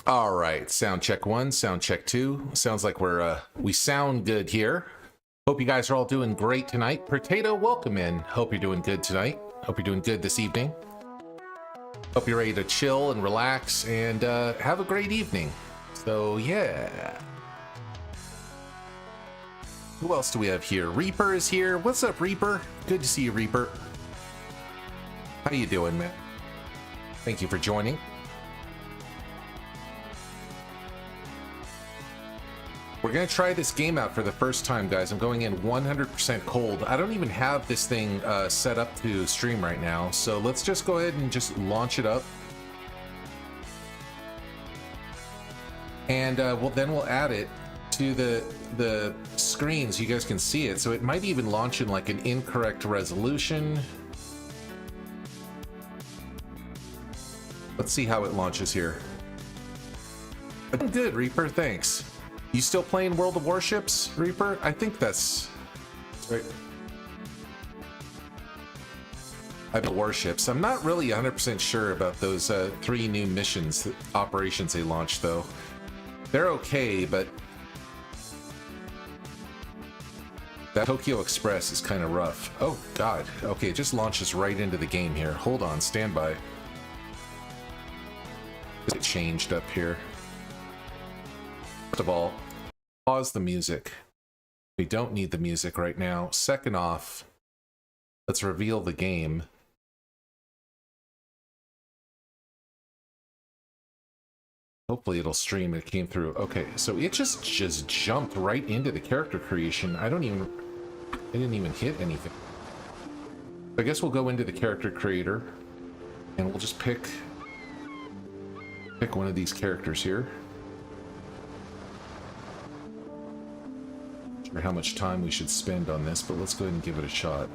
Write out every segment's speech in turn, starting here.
All right, sound check one, sound check two. Sounds like we sound good here. Hope you guys are all doing great tonight. Potato, welcome in. Hope you're doing good tonight. Hope you're doing good this evening. Hope you're ready to chill and relax and have a great evening. So yeah. Who else do we have here? Reaper is here. What's up, Reaper? Good to see you, Reaper. How you doing, man? Thank you for joining. We're gonna try this game out for the first time, guys. I'm going in 100% cold. I don't even have this thing set up to stream right now, so let's just go ahead and just launch it up. And we'll add it to the screen so you guys can see it. So it might even launch in like an incorrect resolution. Let's see how it launches here. I'm good, Reaper, thanks. You still playing World of Warships, Reaper? I think that's right. I have warships. I'm not really 100% sure about those 3 new missions, operations they launched, though. They're okay, but that Tokyo Express is kind of rough. Oh, God. Okay, it just launches right into the game here. Hold on, stand by. It changed up here. First of all, pause the music. We don't need the music right now. Second off, let's reveal the game. Hopefully it'll stream. It came through. Okay, so it just jumped right into the character creation. I didn't even hit anything. I guess we'll go into the character creator and we'll just pick one of these characters here. Not sure how much time we should spend on this, but let's go ahead and give it a shot.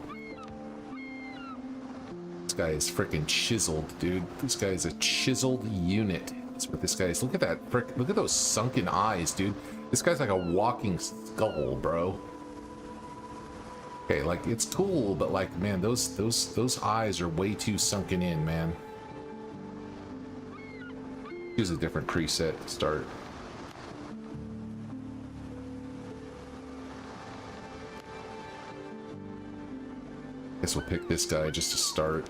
This guy is freaking chiseled, dude. This guy is a chiseled unit. That's what this guy is. Look at that. Look at those sunken eyes, dude. This guy's like a walking skull, bro. Okay, like it's cool, but like, man, those eyes are way too sunken in, man. Use a different preset to start. Guess we'll pick this guy just to start.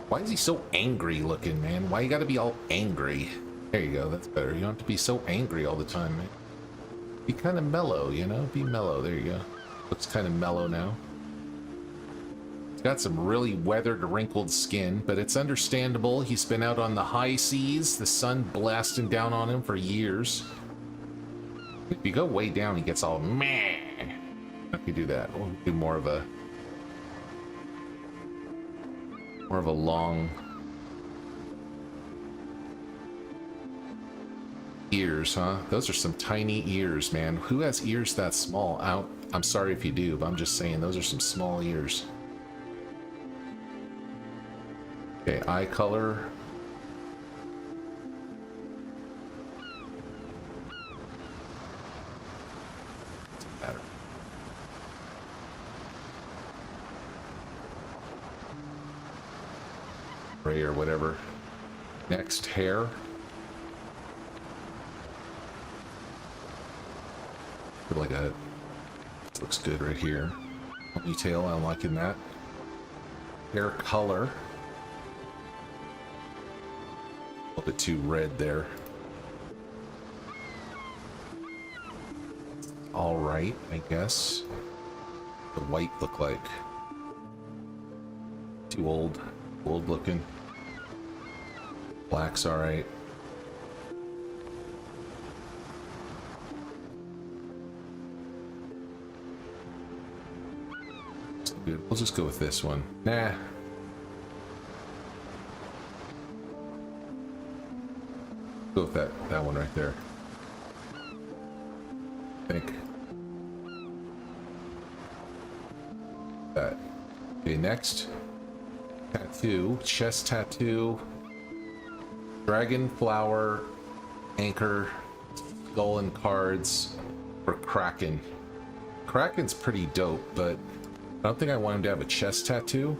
Why is he so angry looking, man? Why you gotta be all angry? There you go, that's better. You don't have to be so angry all the time, man. Be kind of mellow, you know? Be mellow, there you go. Looks kind of mellow now. He's got some really weathered, wrinkled skin, but it's understandable. He's been out on the high seas, the sun blasting down on him for years. If you go way down, he gets all meh. How can you do that? We'll do more of a long ears, huh? Those are some tiny ears, man. Who has ears that small? I'm sorry if you do, but I'm just saying those are some small ears. Okay, eye color. Doesn't matter. Gray or whatever. Next, hair. Like a, looks good right here. Ponytail, I'm liking that. Hair color. A little bit too red there. All right, I guess. The white look like too old looking. Black's all right. Good. We'll just go with this one. Nah. Go with that one right there. I think. That. Okay, next. Tattoo. Chest tattoo. Dragon flower. Anchor. Skull and cards. For Kraken. Kraken's pretty dope, but I don't think I want him to have a chest tattoo.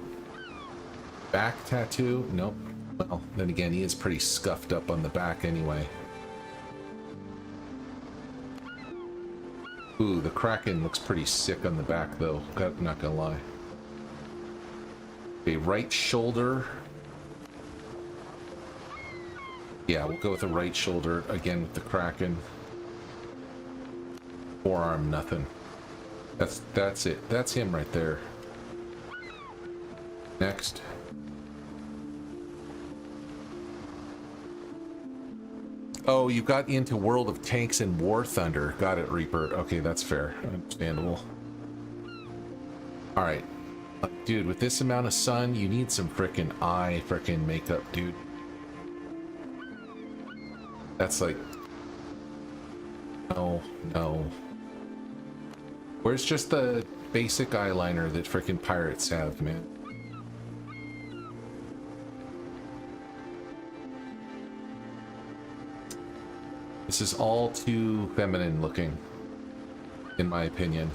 Back tattoo? Nope. Well, then again, he is pretty scuffed up on the back anyway. Ooh, the Kraken looks pretty sick on the back, though. Not gonna lie. Okay, right shoulder. Yeah, we'll go with the right shoulder again with the Kraken. Forearm, nothing. That's it. That's him right there. Next. Oh, you got into World of Tanks and War Thunder. Got it, Reaper. Okay, that's fair. Understandable. Alright. Dude, with this amount of sun, you need some frickin' eye frickin' makeup, dude. That's like... No, no. Where's just the basic eyeliner that frickin' pirates have, man? This is all too feminine looking, in my opinion.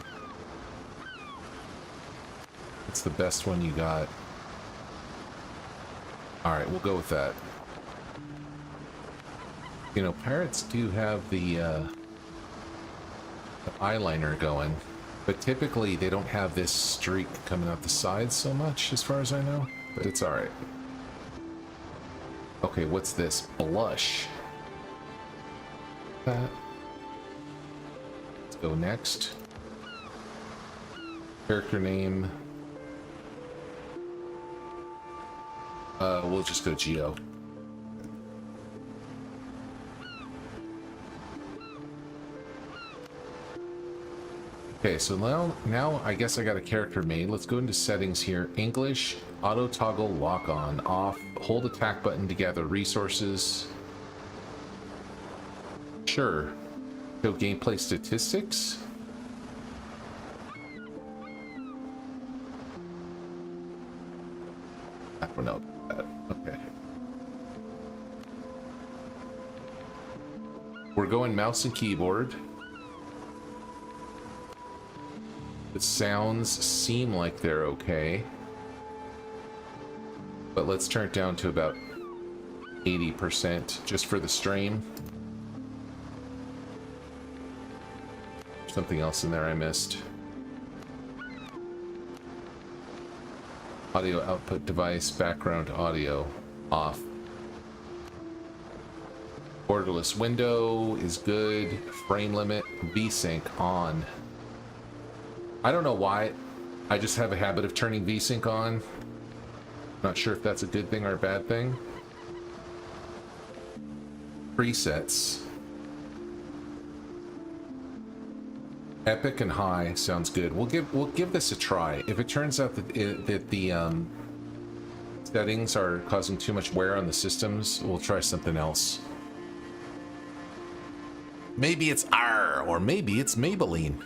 It's the best one you got. Alright, we'll go with that. You know, pirates do have the eyeliner going, but typically they don't have this streak coming out the sides so much, as far as I know, but it's alright. Okay, what's this? Blush. That. Let's go next. Character name. We'll just go Geo. Okay, so now I guess I got a character made. Let's go into settings here. English, auto toggle lock on, off, hold attack button to gather resources. Sure. Show gameplay statistics. I don't know about that. Okay. We're going mouse and keyboard. The sounds seem like they're okay. But let's turn it down to about 80% just for the stream. Something else in there I missed. Audio output device, background audio, off. Borderless window is good. Frame limit, VSync on. I don't know why. I just have a habit of turning VSync on. Not sure if that's a good thing or a bad thing. Presets. Epic and high sounds good. We'll give this a try. If it turns out that the settings are causing too much wear on the systems, we'll try something else. Maybe it's R, or maybe it's Maybelline.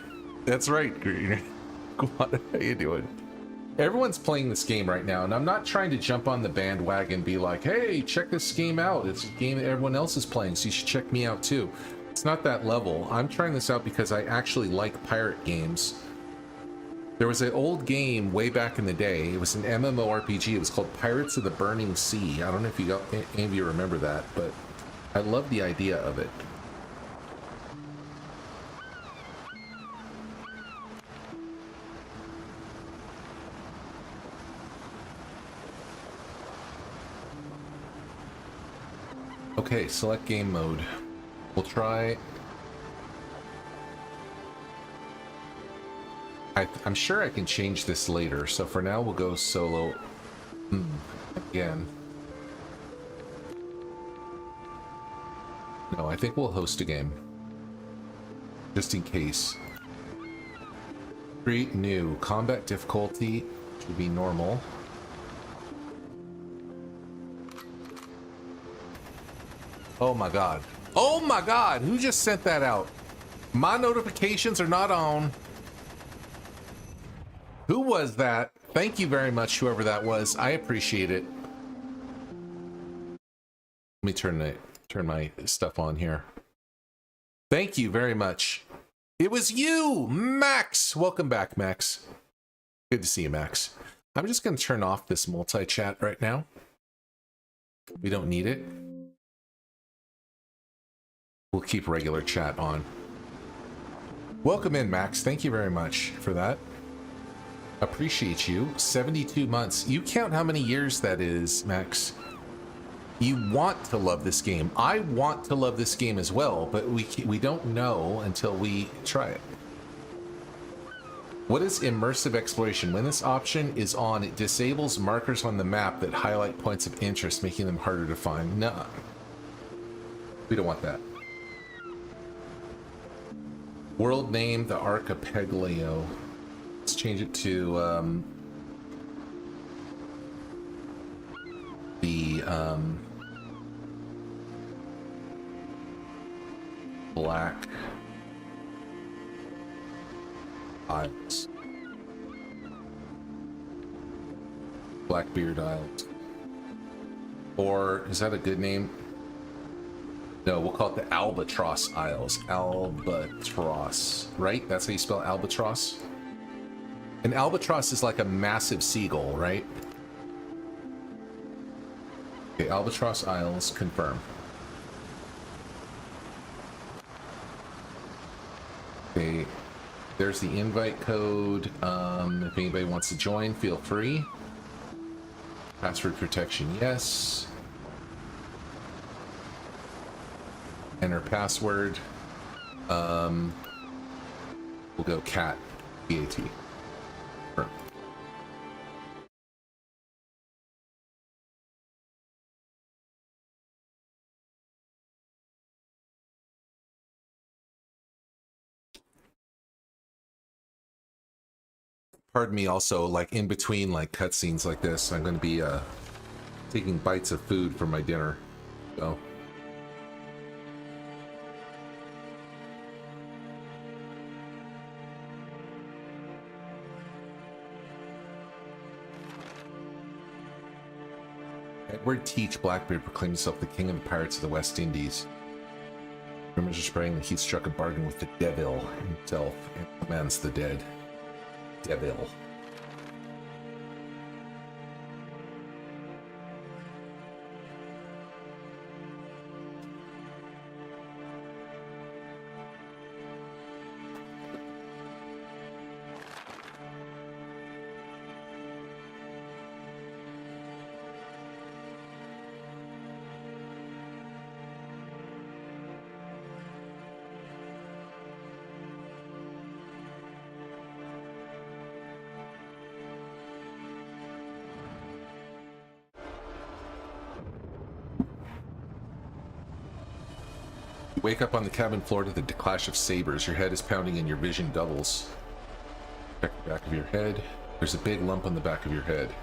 That's right, Green. How you doing? Everyone's playing this game right now, and I'm not trying to jump on the bandwagon and be like, hey, check this game out. It's a game that everyone else is playing, so you should check me out too. It's not that level. I'm trying this out because I actually like pirate games. There was an old game way back in the day. It was an MMORPG. It was called Pirates of the Burning Sea. I don't know if any of you remember that, but I love the idea of it. Okay, select game mode. We'll try... I'm sure I can change this later, so for now we'll go solo again. No, I think we'll host a game. Just in case. Create new. Combat difficulty should be normal. Oh my god. Oh my god! Who just sent that out? My notifications are not on. Who was that? Thank you very much, whoever that was. I appreciate it. Let me turn my stuff on here. Thank you very much. It was you, Max. Welcome back, Max. Good to see you, Max. I'm just going to turn off this multi-chat right now. We don't need it. We'll keep regular chat on. Welcome in, Max. Thank you very much for that. Appreciate you. 72 months. You count how many years that is, Max. You want to love this game. I want to love this game as well, but we don't know until we try it. What is immersive exploration? When this option is on, it disables markers on the map that highlight points of interest, making them harder to find. No. We don't want that. World name, the Archipelago. Let's change it to the Black Isles. Blackbeard Isles. Or is that a good name? No, we'll call it the Albatross Isles. Albatross, right? That's how you spell albatross? An albatross is like a massive seagull, right? Okay, Albatross Isles, confirm. Okay, there's the invite code. If anybody wants to join, feel free. Password protection, yes. Enter password. We'll go cat, B-A-T. Pardon me, also, like in between like cutscenes like this, I'm going to be taking bites of food for my dinner. So. Edward Teach Blackbeard proclaimed himself the king of the pirates of the West Indies. Rumors are spreading that he struck a bargain with the devil himself and commands the dead. Devil. You wake up on the cabin floor to the clash of sabers. Your head is pounding and your vision doubles. Check the back of your head. There's a big lump on the back of your head.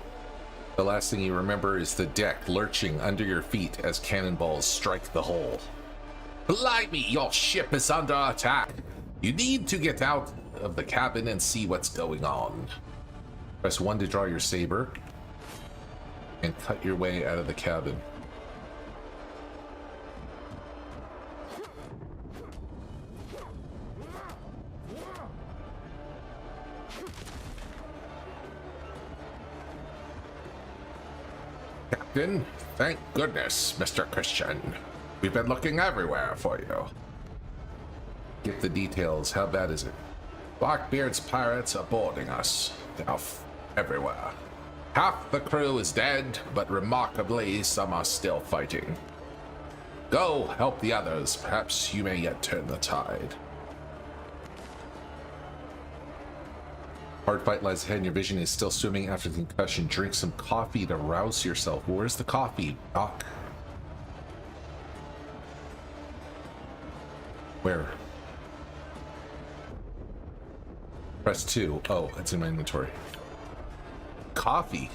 The last thing you remember is the deck lurching under your feet as cannonballs strike the hull. Blimey, your ship is under attack. You need to get out of the cabin and see what's going on. Press 1 to draw your saber and cut your way out of the cabin. Captain, thank goodness, Mr. Christian. We've been looking everywhere for you. Get the details. How bad is it? Blackbeard's pirates are boarding us. They're everywhere. Half the crew is dead, but remarkably, some are still fighting. Go help the others. Perhaps you may yet turn the tide. Hard fight lies ahead and your vision is still swimming after the concussion. Drink some coffee to rouse yourself. Where's the coffee, Doc? Where? Press 2. Oh, it's in my inventory. Coffee.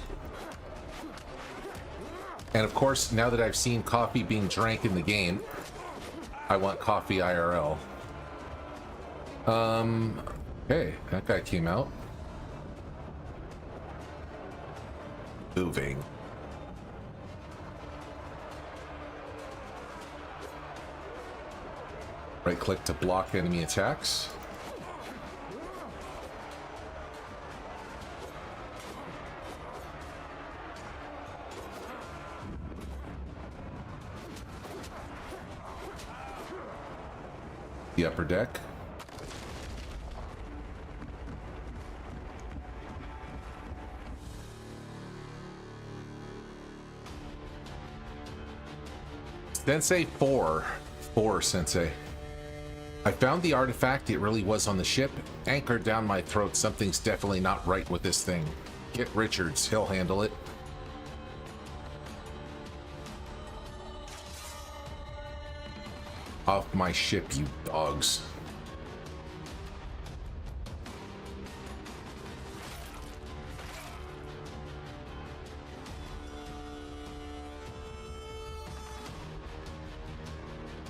And of course, now that I've seen coffee being drank in the game, I want coffee IRL. Okay, that guy came out. Moving. Right click to block enemy attacks. The upper deck. Sensei 4. 4, Sensei. I found the artifact. It really was on the ship. Anchored down my throat. Something's definitely not right with this thing. Get Richards. He'll handle it. Off my ship, you dogs.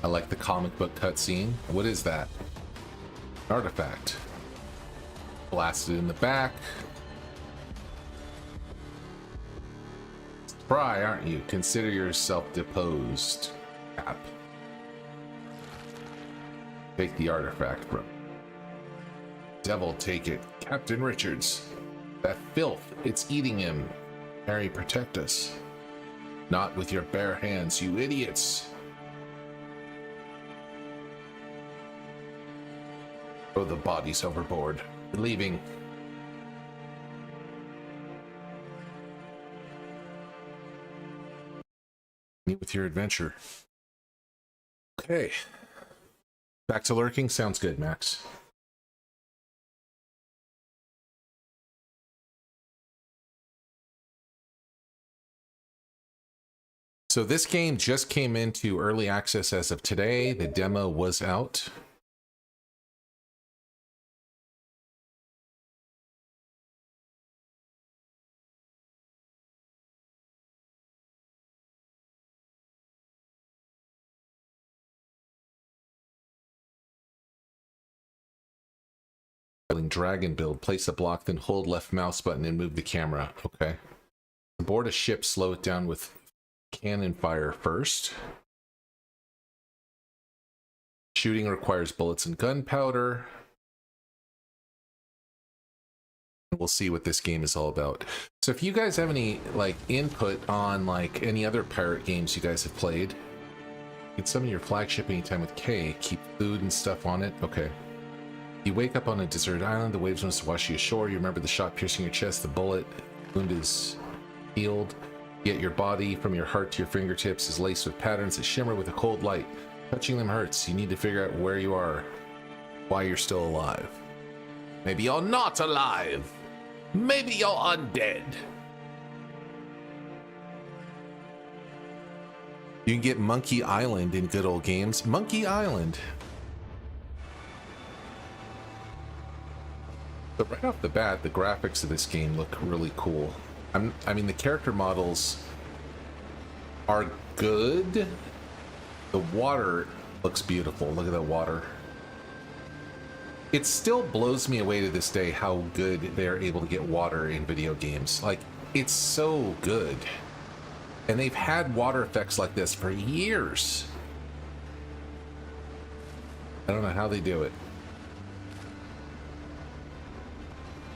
I like the comic book cutscene. What is that? An artifact. Blasted in the back. Spry, aren't you? Consider yourself deposed. Cap. Take the artifact, bro. Devil, take it. Captain Richards. That filth, it's eating him. Harry, protect us. Not with your bare hands, you idiots. Throw the bodies overboard. We're leaving. Meet with your adventure. Okay. Back to lurking? Sounds good, Max. So this game just came into early access as of today. The demo was out. Dragon build, place a block, then hold left mouse button and move the camera. Okay. Board a ship, slow it down with cannon fire first. Shooting requires bullets and gunpowder. We'll see what this game is all about. So if you guys have any like input on like any other pirate games you guys have played, get some of your flagship anytime with K. Keep food and stuff on it. Okay. You wake up on a deserted island, the waves must wash you ashore. You remember the shot piercing your chest, the bullet wound is healed. Yet your body, from your heart to your fingertips, is laced with patterns that shimmer with a cold light. Touching them hurts. You need to figure out where you are, why you're still alive. Maybe you're not alive. Maybe you're undead. You can get Monkey Island in good old games. Monkey Island. But right off the bat, the graphics of this game look really cool. I mean, the character models are good. The water looks beautiful. Look at that water. It still blows me away to this day how good they're able to get water in video games. Like, it's so good. And they've had water effects like this for years. I don't know how they do it.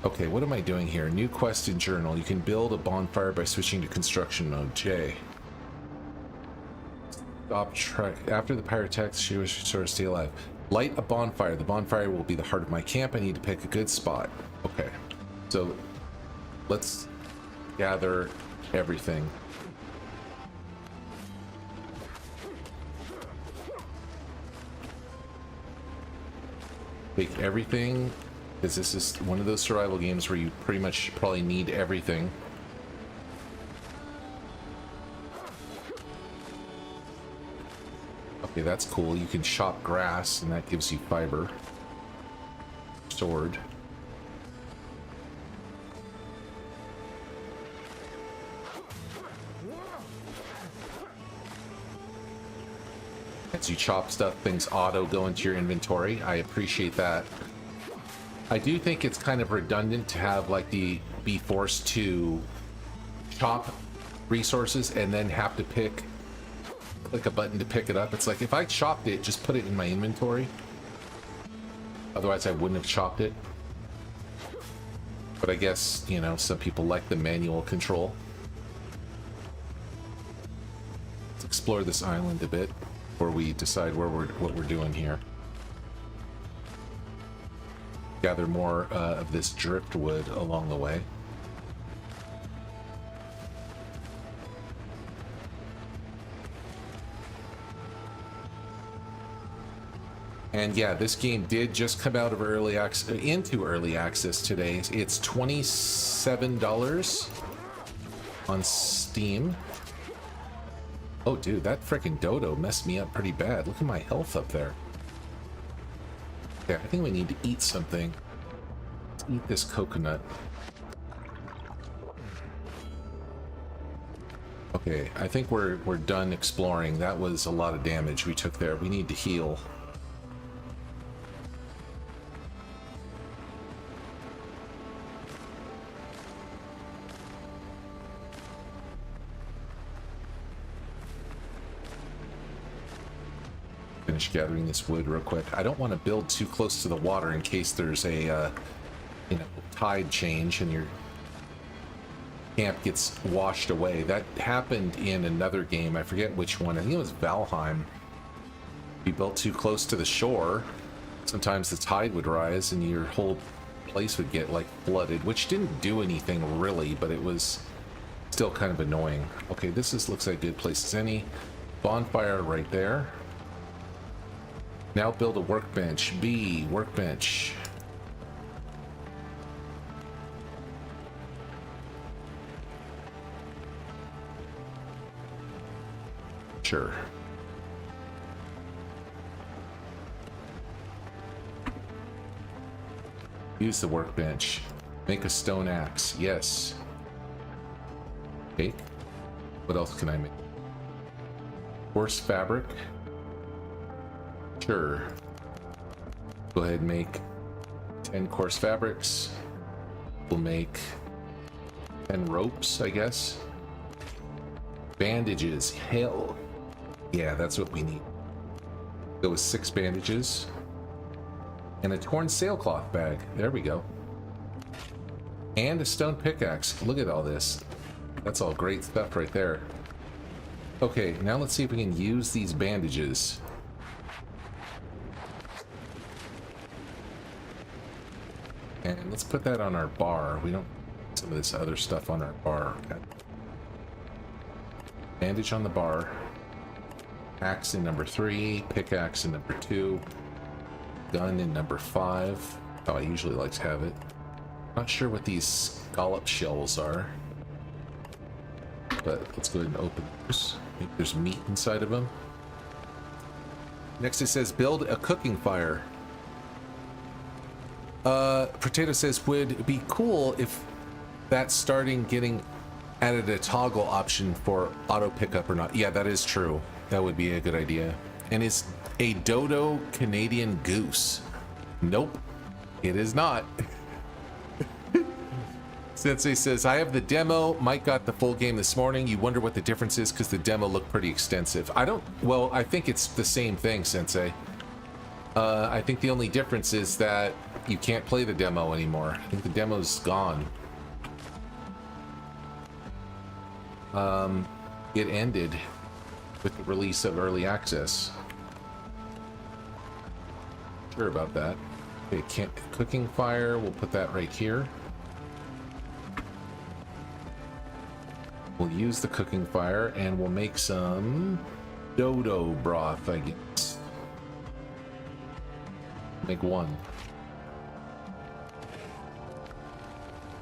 Okay, what am I doing here? New quest in journal. You can build a bonfire by switching to construction mode. J. Stop track. After the pirate attacks, she was sort of stay alive. Light a bonfire. The bonfire will be the heart of my camp. I need to pick a good spot. Okay. So let's gather everything. Take everything. Because this is one of those survival games where you pretty much probably need everything. Okay, that's cool. You can chop grass and that gives you fiber. Sword. As you chop stuff, things auto go into your inventory. I appreciate that. I do think it's kind of redundant to have like be forced to chop resources and then have to click a button to pick it up. It's like if I chopped it, just put it in my inventory. Otherwise I wouldn't have chopped it. But I guess, you know, some people like the manual control. Let's explore this island a bit before we decide what we're doing here. gather more of this driftwood along the way. And yeah, this game did just come out of early access into early access today. It's $27 on Steam. Oh, dude, that freaking dodo messed me up pretty bad. Look at my health up there. Okay, I think we need to eat something. Let's eat this coconut. Okay, I think we're done exploring. That was a lot of damage we took there. We need to heal. Finish gathering this wood real quick. I don't want to build too close to the water in case there's a you know, tide change and your camp gets washed away. That happened in another game. I forget which one. I think it was Valheim. If you built too close to the shore, sometimes the tide would rise and your whole place would get like flooded, which didn't do anything really, but it was still kind of annoying. Okay, looks like a good place as any. Bonfire right there. Now build a workbench. B, workbench. Sure. Use the workbench. Make a stone axe. Yes. Okay. What else can I make? Coarse fabric. Sure. Go ahead and make 10 coarse fabrics. We'll make 10 ropes, I guess. Bandages. Hell. Yeah, that's what we need. Go with 6 bandages. And a torn sailcloth bag. There we go. And a stone pickaxe. Look at all this. That's all great stuff right there. Okay, now let's see if we can use these bandages. And let's put that on our bar. We don't need some of this other stuff on our bar. Okay. Bandage on the bar. Axe in number 3. Pickaxe in number 2. Gun in number 5. Oh, I usually like to have it. Not sure what these scallop shells are. But let's go ahead and open those. Maybe there's meat inside of them. Next it says build a cooking fire. Potato says, would it be cool if that's starting getting added a toggle option for auto pickup or not? Yeah, that is true. That would be a good idea. And is a dodo Canadian goose? Nope, it is not. Sensei says, I have the demo. Mike got the full game this morning. You wonder what the difference is because the demo looked pretty extensive. Well, I think it's the same thing, Sensei. I think the only difference is that you can't play the demo anymore. I think the demo's gone. It ended with the release of early access. Sure about that. Okay, cooking fire, we'll put that right here. We'll use the cooking fire and we'll make some dodo broth, I guess. Make 1.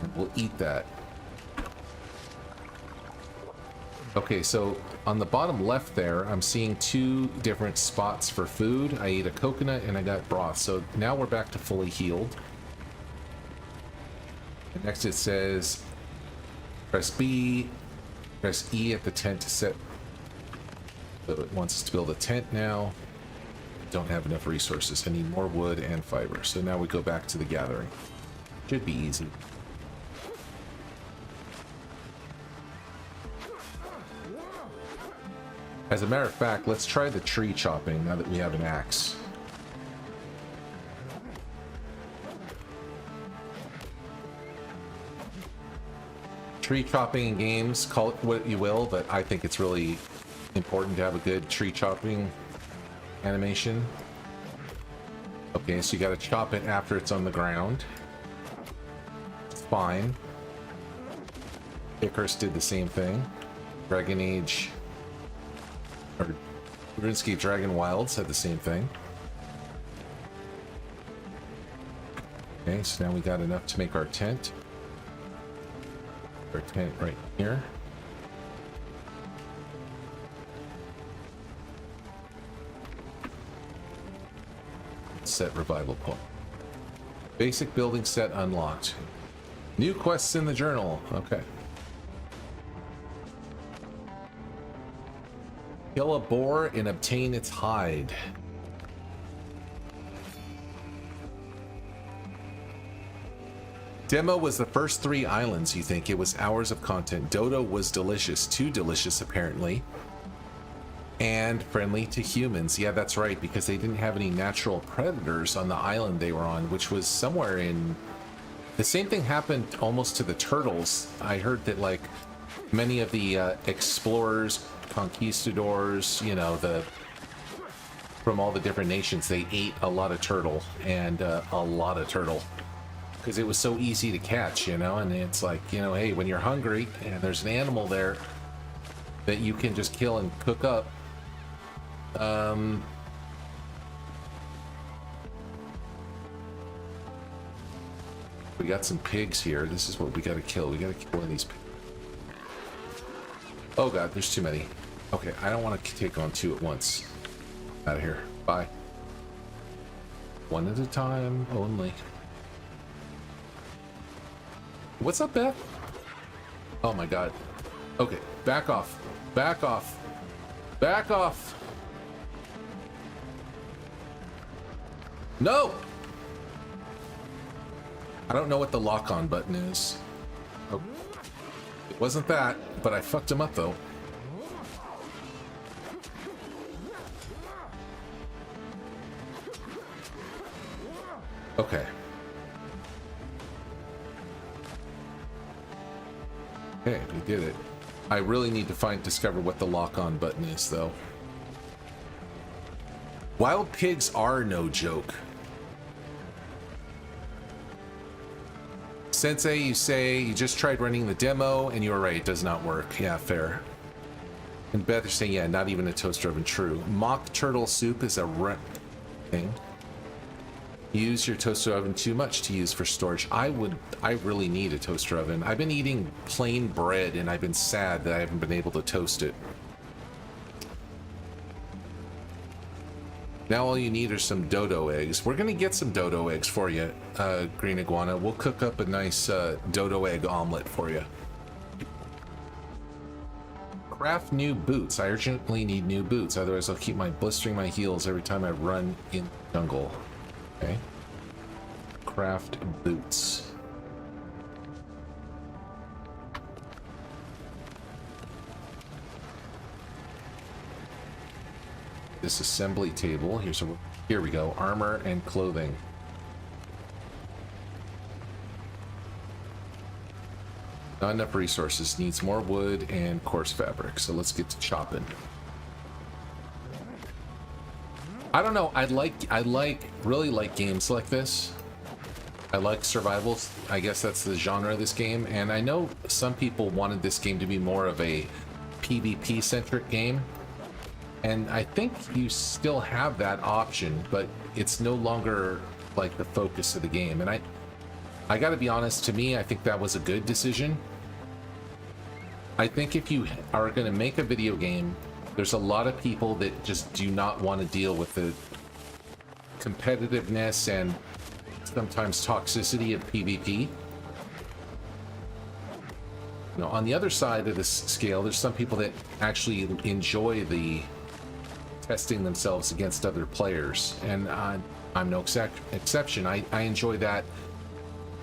And we'll eat that. Okay, so on the bottom left there, I'm seeing 2 different spots for food. I ate a coconut and I got broth. So now we're back to fully healed. And next it says, press B, press E at the tent to set. So it wants us to build a tent now. Don't have enough resources. I need more wood and fiber. So now we go back to the gathering. Should be easy. As a matter of fact, let's try the tree chopping now that we have an axe. Tree chopping in games, call it what you will, but I think it's really important to have a good tree chopping animation. Okay, so you gotta chop it after it's on the ground. It's fine. Icarus did the same thing. Dragon Age, or RuneScape Dragon Wilds had the same thing. Okay, so now we got enough to make our tent. Our tent right here. Set revival point. Basic building set unlocked. New quests in the journal. Okay. Kill a boar and obtain its hide. Demo was the first 3 islands, you think. It was hours of content. Dodo was delicious. Too delicious, apparently. And friendly to humans. Yeah, that's right, because they didn't have any natural predators on the island they were on, which was somewhere in... The same thing happened almost to the turtles. I heard that, like, many of the explorers, conquistadors, you know, from all the different nations, they ate a lot of turtle, and a lot of turtle. Because it was so easy to catch, you know, and it's like, you know, hey, when you're hungry and there's an animal there that you can just kill and cook up, we got some pigs here. This is what we gotta kill. We gotta kill one of these pigs. Oh god, there's too many. Okay, I don't want to take on 2 at once. Out of here. Bye. One at a time only. What's up, Beth? Oh my god. Okay, back off. Back off. Back off. No! I don't know what the lock-on button is. Oh. It wasn't that, but I fucked him up though. Okay. Okay, we did it. I really need to discover what the lock-on button is, though. Wild pigs are no joke. Sensei, you say you just tried running the demo, and you were right, it does not work. Yeah, fair. And Beth is saying, yeah, not even a toaster oven. True. Mock turtle soup is a thing. You use your toaster oven too much to use for storage. I really need a toaster oven. I've been eating plain bread and I've been sad that I haven't been able to toast it. Now all you need are some dodo eggs. We're gonna get some dodo eggs for you, Green Iguana. We'll cook up a nice dodo egg omelet for you. Craft new boots. I urgently need new boots, otherwise I'll keep blistering my heels every time I run in the jungle. Okay. Craft boots. This assembly table. Here we go. Armor and clothing. Not enough resources. Needs more wood and coarse fabric. So let's get to chopping. I don't know. I really like games like this. I like survivals. I guess that's the genre of this game. And I know some people wanted this game to be more of a PvP centric game. And I think you still have that option, but it's no longer like the focus of the game. And I gotta be honest, to me, I think that was a good decision. I think if you are gonna make a video game, there's a lot of people that just do not want to deal with the competitiveness and sometimes toxicity of PvP. You know, on the other side of this scale, there's some people that actually enjoy the testing themselves against other players, and I'm no exception. I enjoy that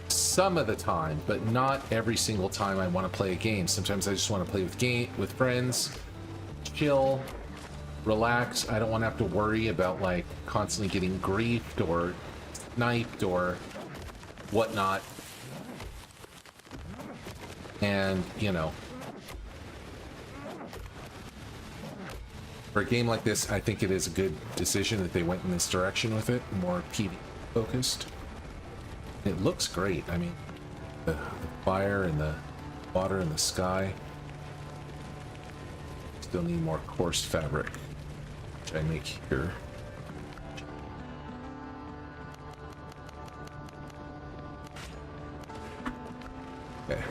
some of the time, but not every single time I want to play a game. Sometimes I just want to play with friends, chill, relax. I don't want to have to worry about like constantly getting griefed or sniped or whatnot. And you know, For a game like this, I think it is a good decision that they went in this direction with it, more PvP focused. It looks great. I mean, the fire and the water and the sky. Still need more coarse fabric, which I make here. Okay.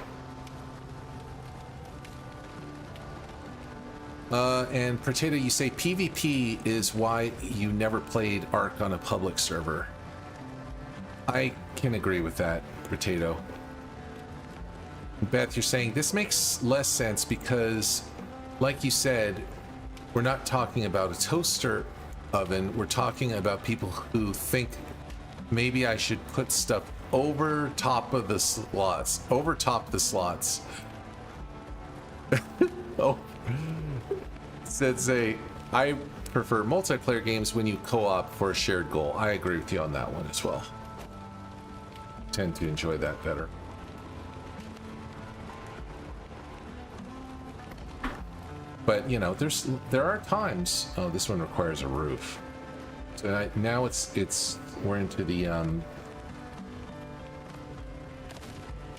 And Potato, you say PvP is why you never played Ark on a public server. I can agree with that, Potato. Beth, you're saying this makes less sense because, like you said, we're not talking about a toaster oven. We're talking about people who think maybe I should put stuff over top of the slots, over top the slots. Oh. Said say, I prefer multiplayer games when you co-op for a shared goal. I agree with you on that one as well. Tend to enjoy that better. But you know, there are times. Oh, this one requires a roof. So now we're into the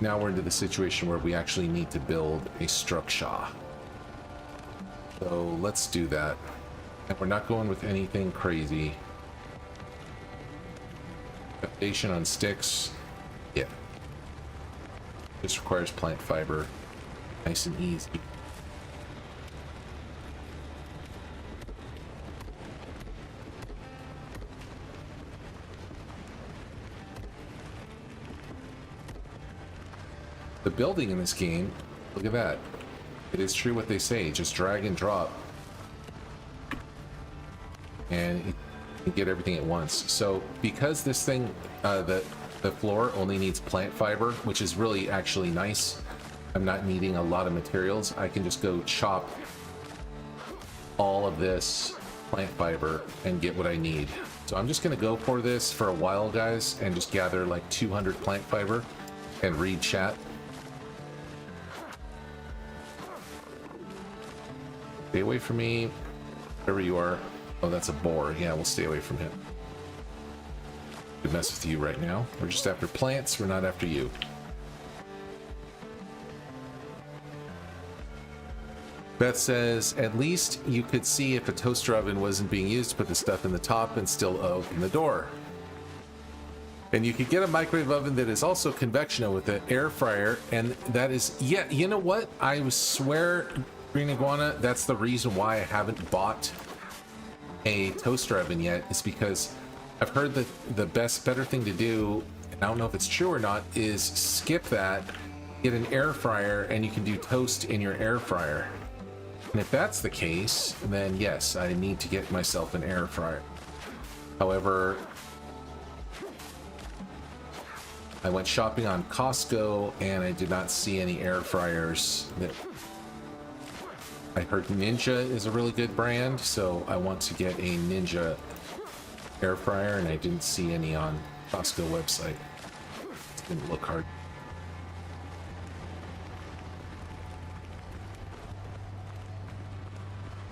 now we're into the situation where we actually need to build a structure. So let's do that. And we're not going with anything crazy. Foundation on sticks. Yeah. This requires plant fiber. Nice and easy. The building in this game, look at that. It is true what they say, just drag and drop. And you can get everything at once. So because this thing, the floor only needs plant fiber, which is really actually nice. I'm not needing a lot of materials. I can just go chop all of this plant fiber and get what I need. So I'm just gonna go for this for a while, guys, and just gather like 200 plant fiber and read chat. Stay away from me, wherever you are. Oh, that's a boar. Yeah, we'll stay away from him. Could mess with you right now. We're just after plants, we're not after you. Beth says, at least you could see if a toaster oven wasn't being used to put the stuff in the top and still open the door. And you could get a microwave oven that is also convection with an air fryer, and that is, yeah, you know what? I swear, Green Iguana, that's the reason why I haven't bought a toaster oven yet, is because I've heard that the better thing to do, and I don't know if it's true or not, is skip that, get an air fryer, and you can do toast in your air fryer. And if that's the case, then yes, I need to get myself an air fryer. However, I went shopping on Costco and I did not see any air fryers. I heard Ninja is a really good brand, so I want to get a Ninja air fryer, and I didn't see any on Costco website. It didn't look hard.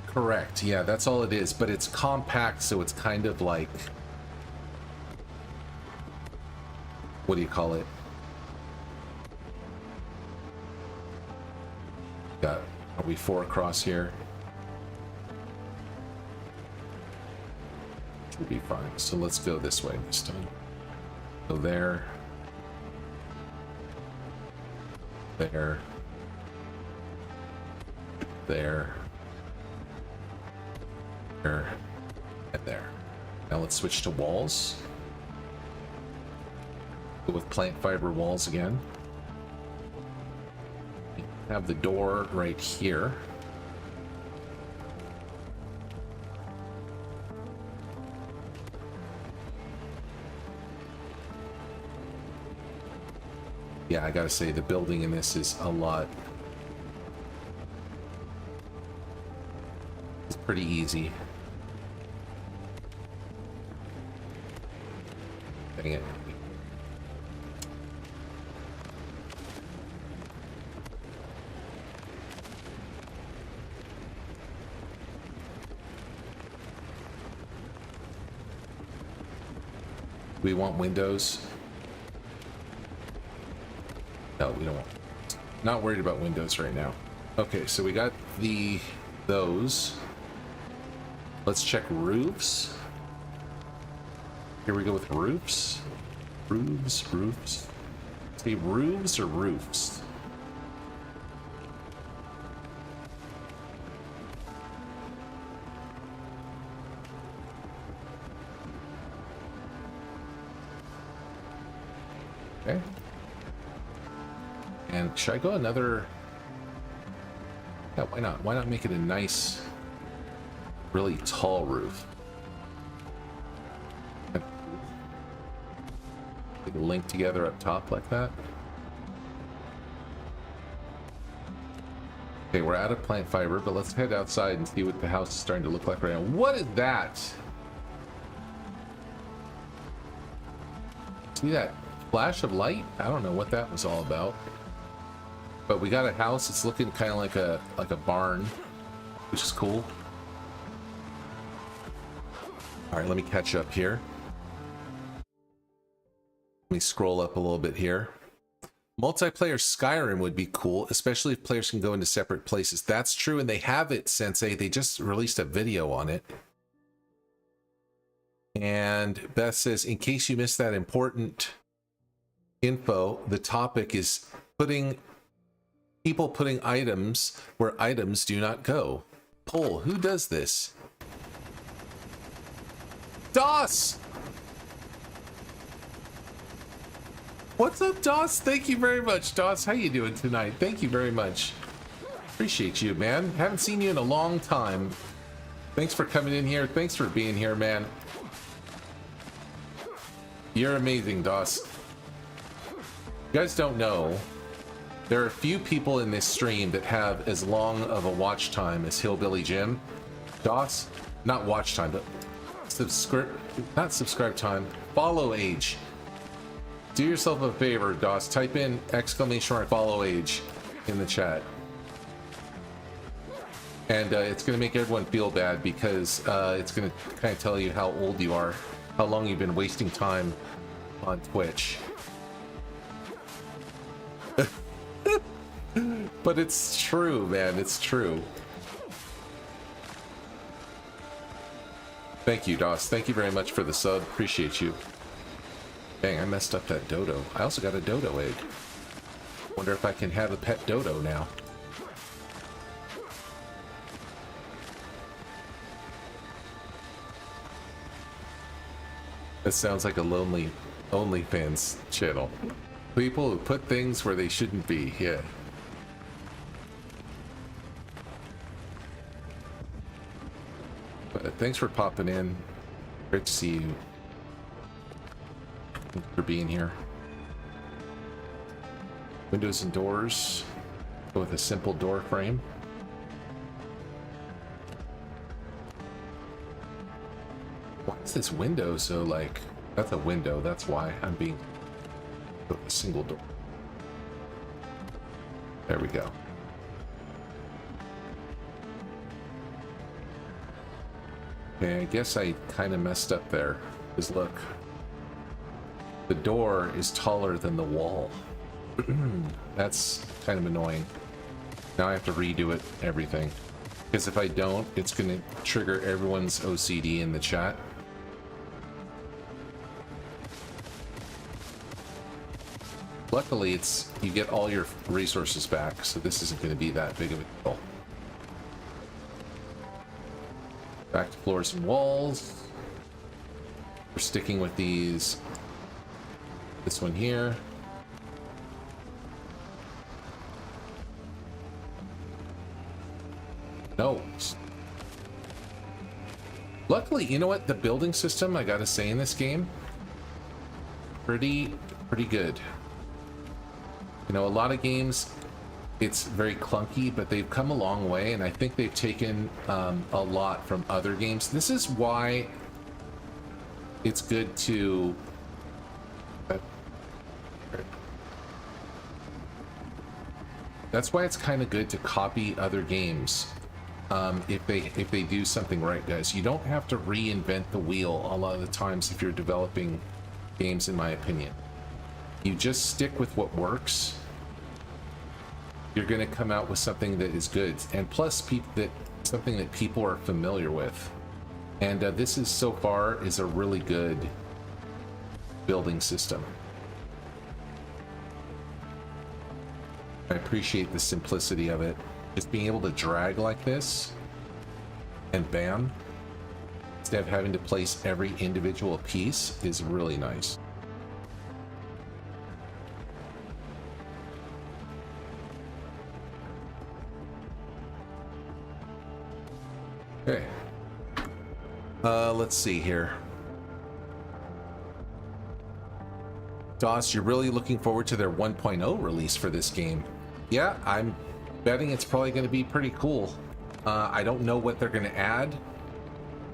Correct, yeah, that's all it is, but it's compact, so it's kind of like, what do you call it? Got, are we 4 across here? Should be fine. So let's go this way this time. So there. There. There. There. And there. Now let's switch to walls. Go with plant fiber walls again. Have the door right here. Yeah, I gotta say the building in this is a lot. It's pretty easy. Dang it. we want windows? No, we don't want. Not worried about windows right now. Okay, so we got those. Let's check roofs. Here we go with roofs. Roofs. Say roofs or roofs? Okay. And should I go another? Yeah, why not? Why not make it a nice, really tall roof? Link together up top like that. Okay, we're out of plant fiber, but let's head outside and see what the house is starting to look like right now. What is that? See that flash of light? I don't know what that was all about. But we got a house. It's looking kind of like a barn, which is cool. All right, let me catch up here. Let me scroll up a little bit here. Multiplayer Skyrim would be cool, especially if players can go into separate places. That's true, and they have it, Sensei. They just released a video on it. And Beth says, in case you missed that important info, the topic is people putting items where items do not go. Poll, who does this? DOS! What's up, DOS? Thank you very much, DOS. How you doing tonight? Thank you very much. Appreciate you, man. Haven't seen you in a long time. Thanks for coming in here. Thanks for being here, man. You're amazing, DOS. You guys don't know, there are a few people in this stream that have as long of a watch time as Hillbilly Jim. DOS, not watch time, but not subscribe time, follow age. Do yourself a favor, DOS. Type in ! follow age in the chat. And it's going to make everyone feel bad because it's going to kind of tell you how old you are, how long you've been wasting time on Twitch. But it's true, man. It's true. Thank you, DOS. Thank you very much for the sub. Appreciate you. Dang, I messed up that dodo. I also got a dodo egg. Wonder if I can have a pet dodo now. This sounds like a lonely OnlyFans channel. People who put things where they shouldn't be, yeah. But thanks for popping in. Great to see you. Thanks for being here. Windows and doors. Go with a simple door frame. Why is this window so like... That's a window, that's why I'm being... With a single door. There we go. Okay, I guess I kind of messed up there. Because look, the door is taller than the wall. That's kind of annoying. Now I have to redo it, everything. Because if I don't, it's going to trigger everyone's OCD in the chat. Luckily, it's you get all your resources back, so this isn't going to be that big of a deal. Back to floors and walls. We're sticking with these. This one here. No. Luckily, you know what? The building system, I gotta say, in this game, pretty good. You know, a lot of games, it's very clunky, but they've come a long way, and I think they've taken a lot from other games. This is why it's good to... That's why it's kind of good to copy other games if they do something right, guys. You don't have to reinvent the wheel a lot of the times if you're developing games, in my opinion. You just stick with what works, you're going to come out with something that is good, and plus something that people are familiar with. And this is, so far, is a really good building system. I appreciate the simplicity of it. Just being able to drag like this, and bam, instead of having to place every individual piece, is really nice. Okay. Let's see here. DOS, you're really looking forward to their 1.0 release for this game. Yeah, I'm betting it's probably going to be pretty cool. I don't know what they're going to add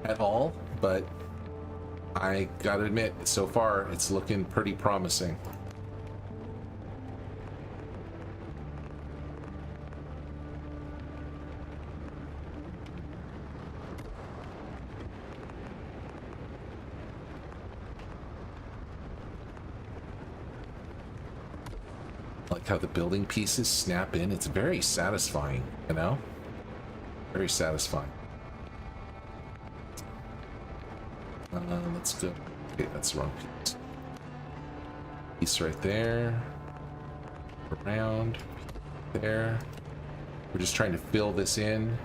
at all, but I gotta admit, so far it's looking pretty promising. Like how the building pieces snap in. It's very satisfying, you know? Very satisfying. Let's go. Okay, that's the wrong piece. Piece right there. Around. There. We're just trying to fill this in.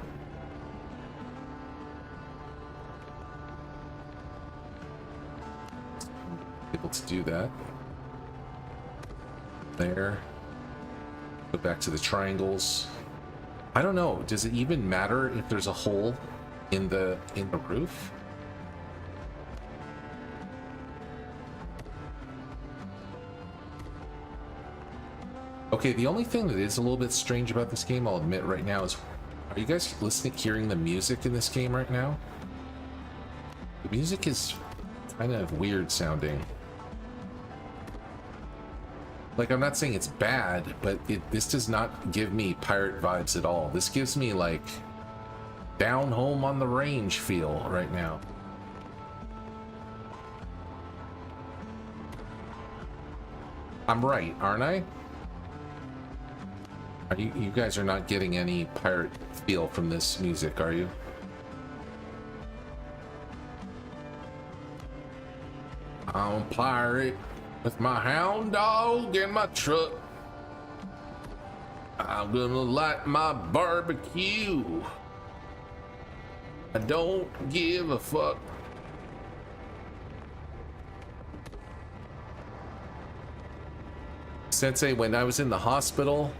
Able to do that. There. Go back to the triangles. I don't know. Does it even matter if there's a hole in the roof? Okay, the only thing that is a little bit strange about this game, I'll admit right now, is, are you guys hearing the music in this game right now? The music is kind of weird sounding. Like, I'm not saying it's bad, but this does not give me pirate vibes at all. This gives me, like, down home on the range feel right now. I'm right, aren't I? You guys are not getting any pirate feel from this music, are you? I'm a pirate with my hound dog and my truck. I'm gonna light my barbecue. I don't give a fuck. Sensei, when I was in the hospital,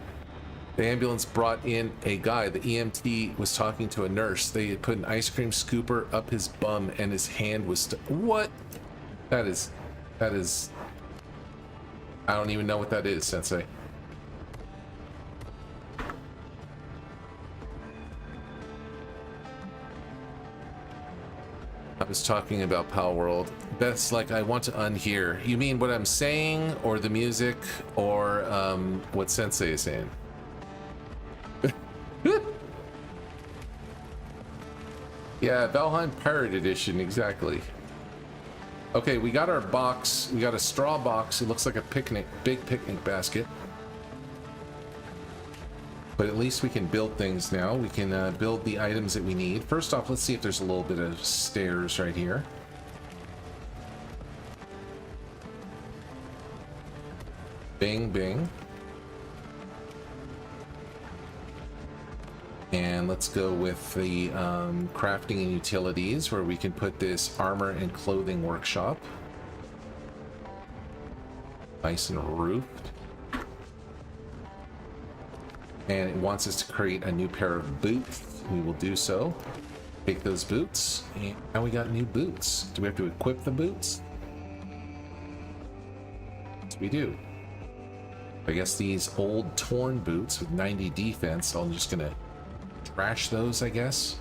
the ambulance brought in a guy. The EMT was talking to a nurse. They had put an ice cream scooper up his bum and his hand was what? That is I don't even know what that is, Sensei. I was talking about Pal World. That's like, I want to unhear. You mean what I'm saying, or the music, or what Sensei is saying? Yeah, Valheim Pirate Edition, exactly. Okay, we got our box. We got a straw box. It looks like a big picnic basket. But at least we can build things now. We can build the items that we need. First off, let's see if there's a little bit of stairs right here. Bing, bing. And let's go with the crafting and utilities, where we can put this armor and clothing workshop. Nice and roofed. And it wants us to create a new pair of boots. We will do so. Take those boots, and now we got new boots. Do we have to equip the boots? Yes, we do. I guess these old torn boots with 90 defense, I'm just gonna trash those, I guess.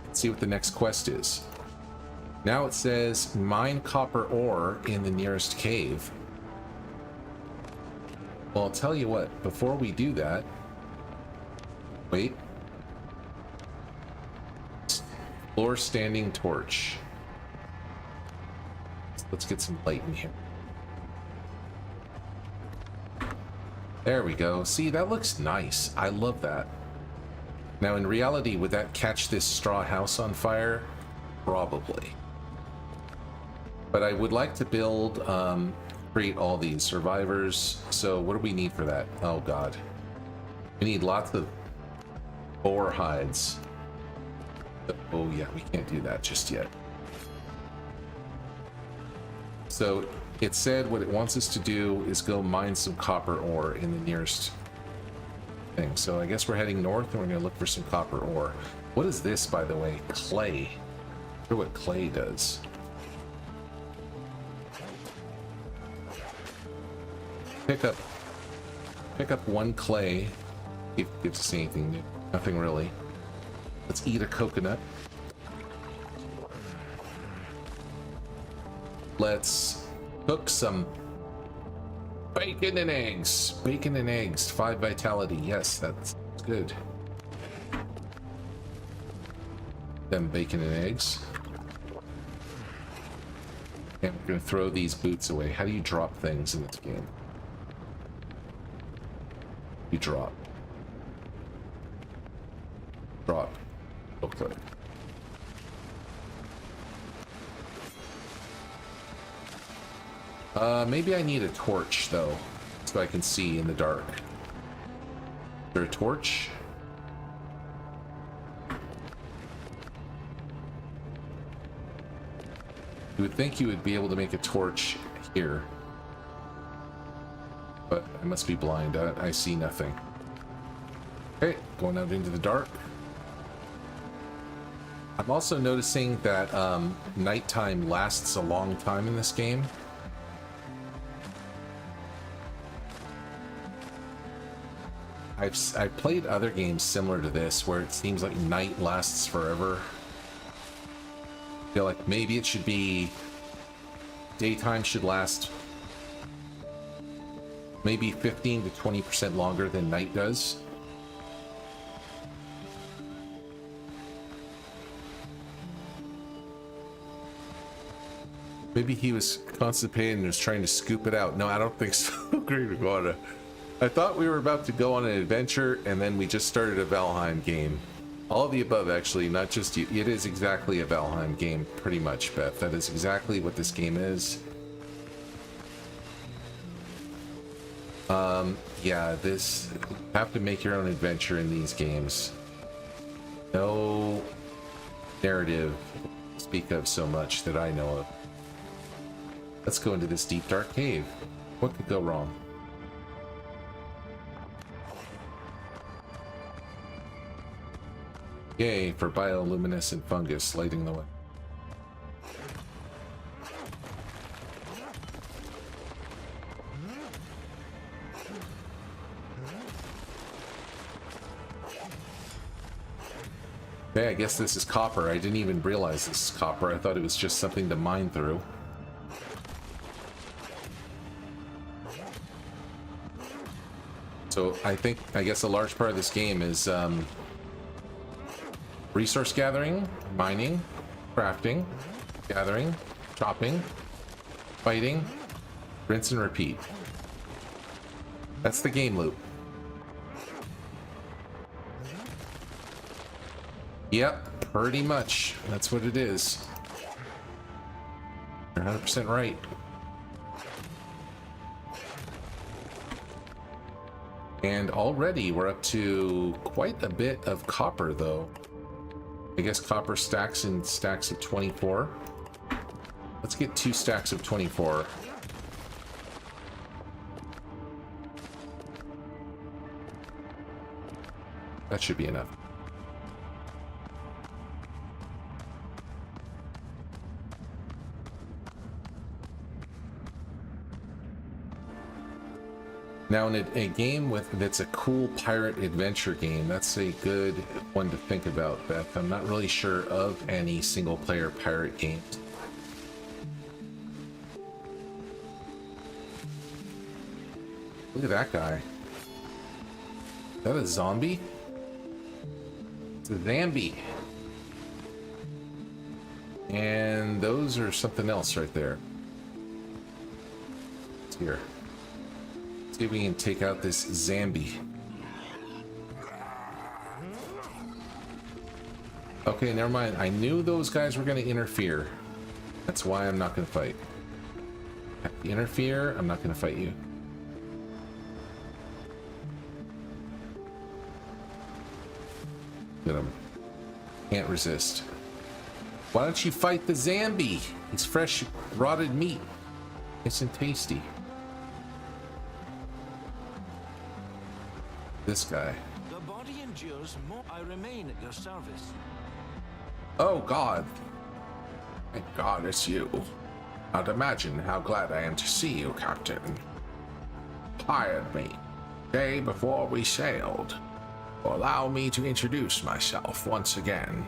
Let's see what the next quest is. Now it says mine copper ore in the nearest cave. Well, I'll tell you what, before we do that, wait. Floor standing torch. Let's get some light in here. There we go. See, that looks nice. I love that. Now, in reality, would that catch this straw house on fire? Probably. But I would like to build, create all these survivors. So what do we need for that? Oh, God. We need lots of boar hides. Oh, yeah, we can't do that just yet. So it said what it wants us to do is go mine some copper ore in the nearest thing. So I guess we're heading north and we're going to look for some copper ore. What is this, by the way? Clay. I wonder what clay does. Pick up one clay. If it gives us anything new. Nothing really. Let's eat a coconut. Let's cook some bacon and eggs. Bacon and eggs, 5 vitality. Yes, that's good. Them bacon and eggs. And we're gonna throw these boots away. How do you drop things in this game? You drop. Drop. Okay. Maybe I need a torch, though, so I can see in the dark. Is there a torch? You would think you would be able to make a torch here. But I must be blind. I see nothing. Okay, going out into the dark. I'm also noticing that nighttime lasts a long time in this game. I've played other games similar to this where it seems like night lasts forever. I feel like maybe it should be daytime should last maybe 15 to 20% longer than night does. Maybe he was constipated and was trying to scoop it out. No, I don't think so. Green iguana. I thought we were about to go on an adventure, and then we just started a Valheim game. All of the above, actually, not just you. It is exactly a Valheim game, pretty much, Beth. That is exactly what this game is. Yeah, this... You have to make your own adventure in these games. No narrative to speak of so much that I know of. Let's go into this deep, dark cave. What could go wrong? Yay for bioluminescent fungus lighting the way. Okay, I guess this is copper. I didn't even realize this is copper. I thought it was just something to mine through. So I guess a large part of this game is resource gathering, mining, crafting, gathering, chopping, fighting, rinse and repeat. That's the game loop. Yep, pretty much. That's what it is. You're 100% right. And already we're up to quite a bit of copper, though. I guess copper stacks in stacks of 24. Let's get 2 stacks of 24. That should be enough. Now, in a game that's a cool pirate adventure game, that's a good one to think about, Beth. I'm not really sure of any single-player pirate games. Look at that guy. Is that a zombie? It's a Zambi. And those are something else right there. here. Let's see if we can take out this zombie. Okay, never mind. I knew those guys were going to interfere. That's why I'm not going to fight. If you interfere, I'm not going to fight you. Get him. Can't resist. Why don't you fight the zombie? He's fresh, rotted meat. Nice and tasty. This guy. The body endures more. I remain at your service. Oh God. Thank God it's you. I'd imagine how glad I am to see you, Captain. Hired me day before we sailed. Allow me to introduce myself once again.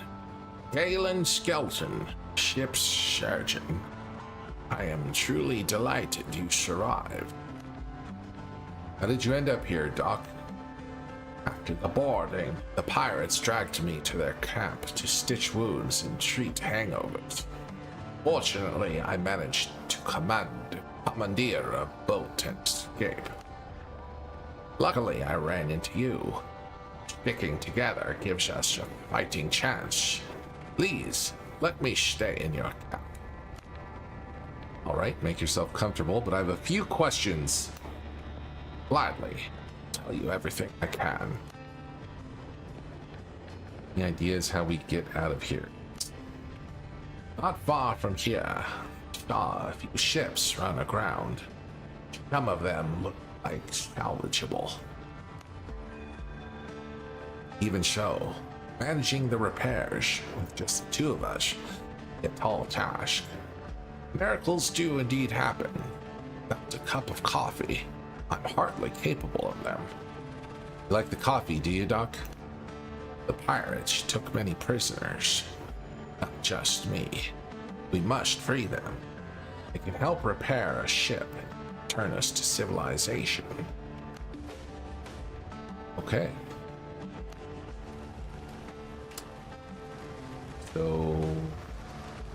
Galen Skelton, ship's surgeon. I am truly delighted you survived. How did you end up here, Doc? After the boarding, the pirates dragged me to their camp to stitch wounds and treat hangovers. Fortunately, I managed to commandeer a boat and escape. Luckily, I ran into you. Sticking together gives us a fighting chance. Please, let me stay in your camp. All right, make yourself comfortable, but I have a few questions. Gladly, tell you everything I can. The idea is how we get out of here. Not far from here, saw a few ships run aground. Some of them look like salvageable. Even so, managing the repairs with just the two of us, a tall task. Miracles do indeed happen. Without a cup of coffee, I'm hardly capable of them. You like the coffee, do you, Doc? The pirates took many prisoners. Not just me. We must free them. They can help repair a ship and turn us to civilization. Okay. So,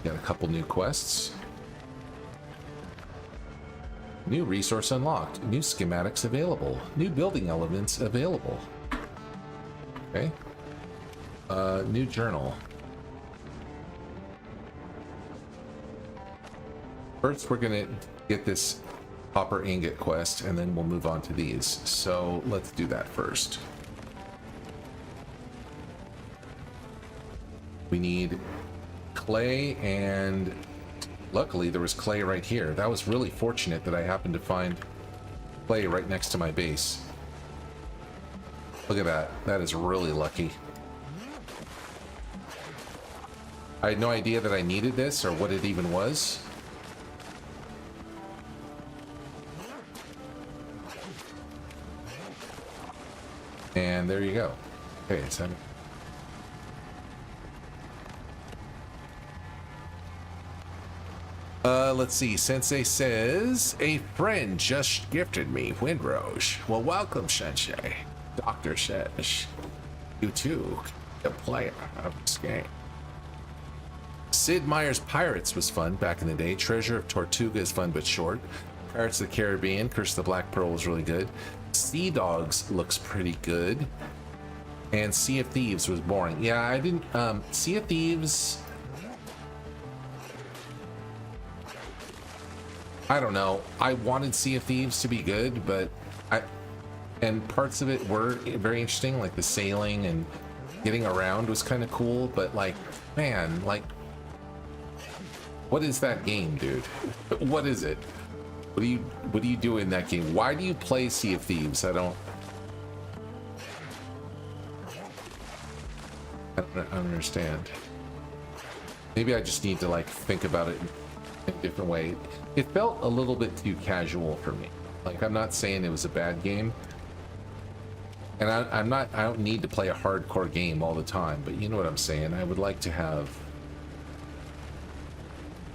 got a couple new quests. New resource unlocked. New schematics available. New building elements available. Okay. New journal. First, we're gonna get this copper ingot quest, and then we'll move on to these. So let's do that first. We need clay, and luckily there was clay right here. That was really fortunate that I happened to find clay right next to my base. Look at that. That is really lucky. I had no idea that I needed this or what it even was. And there you go. Okay, so let's see. Sensei says, a friend just gifted me Windrose. Well, welcome, Sensei. Doctor says, you too, a player of this game. Sid Meier's Pirates was fun back in the day. Treasure of Tortuga is fun but short. Pirates of the Caribbean, Curse of the Black Pearl was really good. Sea Dogs looks pretty good. And Sea of Thieves was boring. Yeah, I didn't, Sea of Thieves, I don't know. I wanted Sea of Thieves to be good, but and parts of it were very interesting, like the sailing and getting around was kind of cool, but like, man, like, what is that game, dude? What is it? What do you do in that game? Why do you play Sea of Thieves? I don't understand. Maybe I just need to like think about it in a different way. It felt a little bit too casual for me. Like, I'm not saying it was a bad game, and I don't need to play a hardcore game all the time, but you know what I'm saying. I would like to have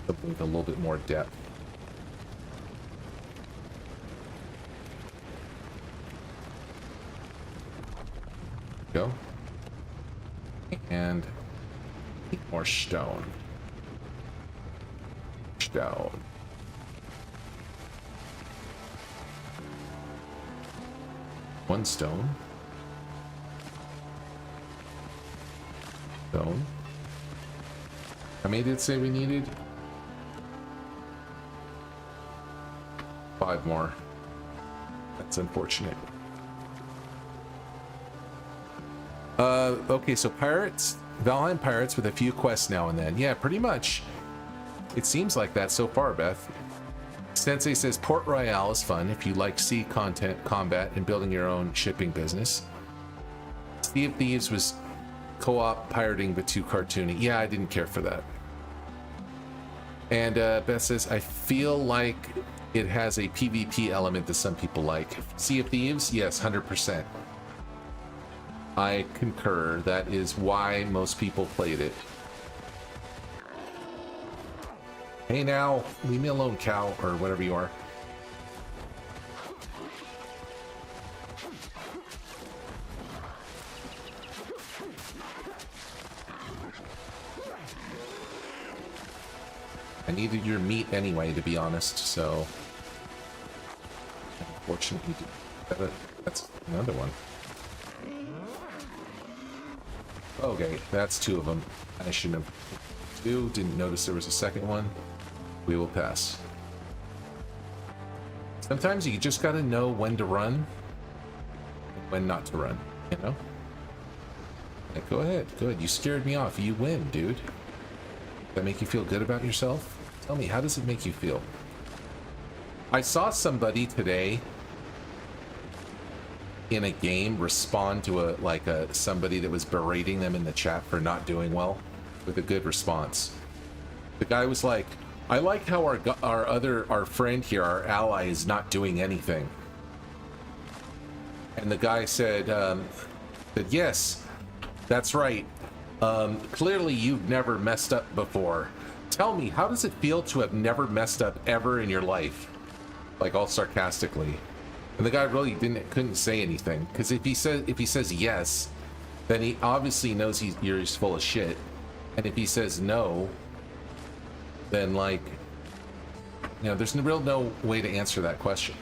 something with a little bit more depth. Go. And more stone. 1 stone. Stone. How many did it say we needed? 5 more. That's unfortunate. Okay, so pirates, Valheim pirates with a few quests now and then. Yeah, pretty much. It seems like that so far, Beth. Sensei says Port Royale is fun if you like sea content, combat, and building your own shipping business. Sea of Thieves was co-op pirating but too cartoony. Yeah, I didn't care for that. And Beth says, I feel like it has a PvP element that some people like. Sea of Thieves? Yes, 100%. I concur. That is why most people played it. Hey now, leave me alone, cow, or whatever you are. I needed your meat anyway, to be honest, so... Unfortunately, that's another one. Okay, that's 2 of them. I shouldn't have... 2, didn't notice there was a second one. We will pass. Sometimes you just gotta know when to run and when not to run, you know? Like, go ahead, good. You scared me off. You win, dude. Does that make you feel good about yourself? Tell me, how does it make you feel? I saw somebody today in a game respond to somebody that was berating them in the chat for not doing well with a good response. The guy was like, I like how our friend here, our ally, is not doing anything. And the guy said, that yes, that's right. Clearly you've never messed up before. Tell me, how does it feel to have never messed up ever in your life? Like, all sarcastically. And the guy really couldn't say anything, because if he says yes, then he obviously knows he's full of shit. And if he says no, then, like, you know, there's no way to answer that question.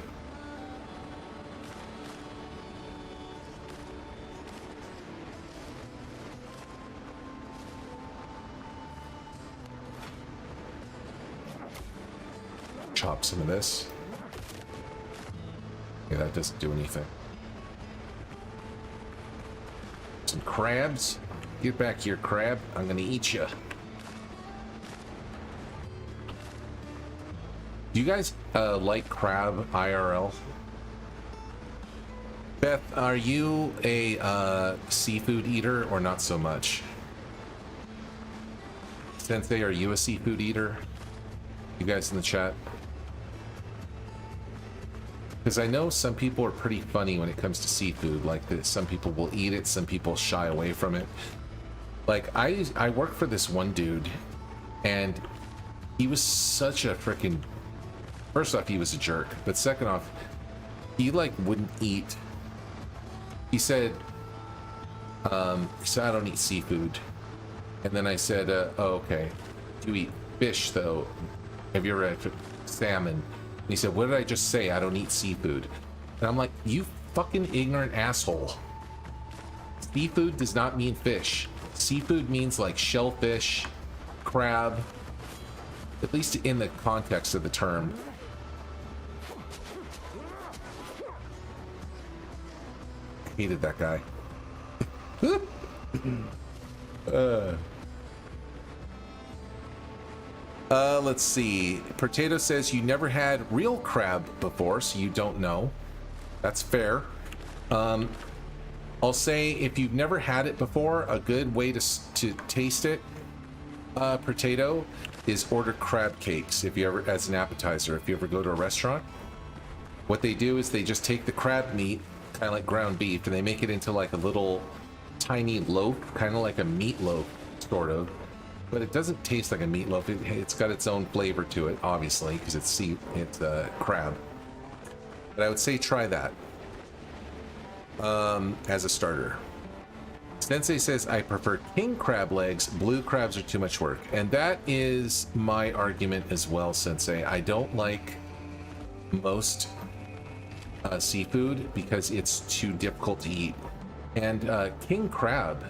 Chop some of this. Okay, that doesn't do anything. Some crabs. Get back here, crab. I'm gonna eat you. Do you guys like crab IRL? Beth, are you a seafood eater or not so much? Sensei, are you a seafood eater? You guys in the chat? Because I know some people are pretty funny when it comes to seafood. Like, some people will eat it, some people shy away from it. Like, I work for this one dude, and he was such a freaking... First off, he was a jerk, but second off, he, like, wouldn't eat. He said, I don't eat seafood. And then I said, oh, okay. Do you eat fish, though? Have you ever had salmon? And he said, what did I just say? I don't eat seafood. And I'm like, you fucking ignorant asshole. Seafood does not mean fish. Seafood means like shellfish, crab, at least in the context of the term. Hated that guy. Let's see. Potato says you never had real crab before, so you don't know. That's fair. I'll say if you've never had it before, a good way to taste it, potato, is order crab cakes if you ever, as an appetizer. If you ever go to a restaurant, what they do is they just take the crab meat, kind of like ground beef, and they make it into like a little tiny loaf, kind of like a meatloaf, sort of. But it doesn't taste like a meatloaf. It's got its own flavor to it, obviously, because it's crab. But I would say try that as a starter. Sensei says, I prefer king crab legs. Blue crabs are too much work. And that is my argument as well, Sensei. I don't like most seafood because it's too difficult to eat. And king crab,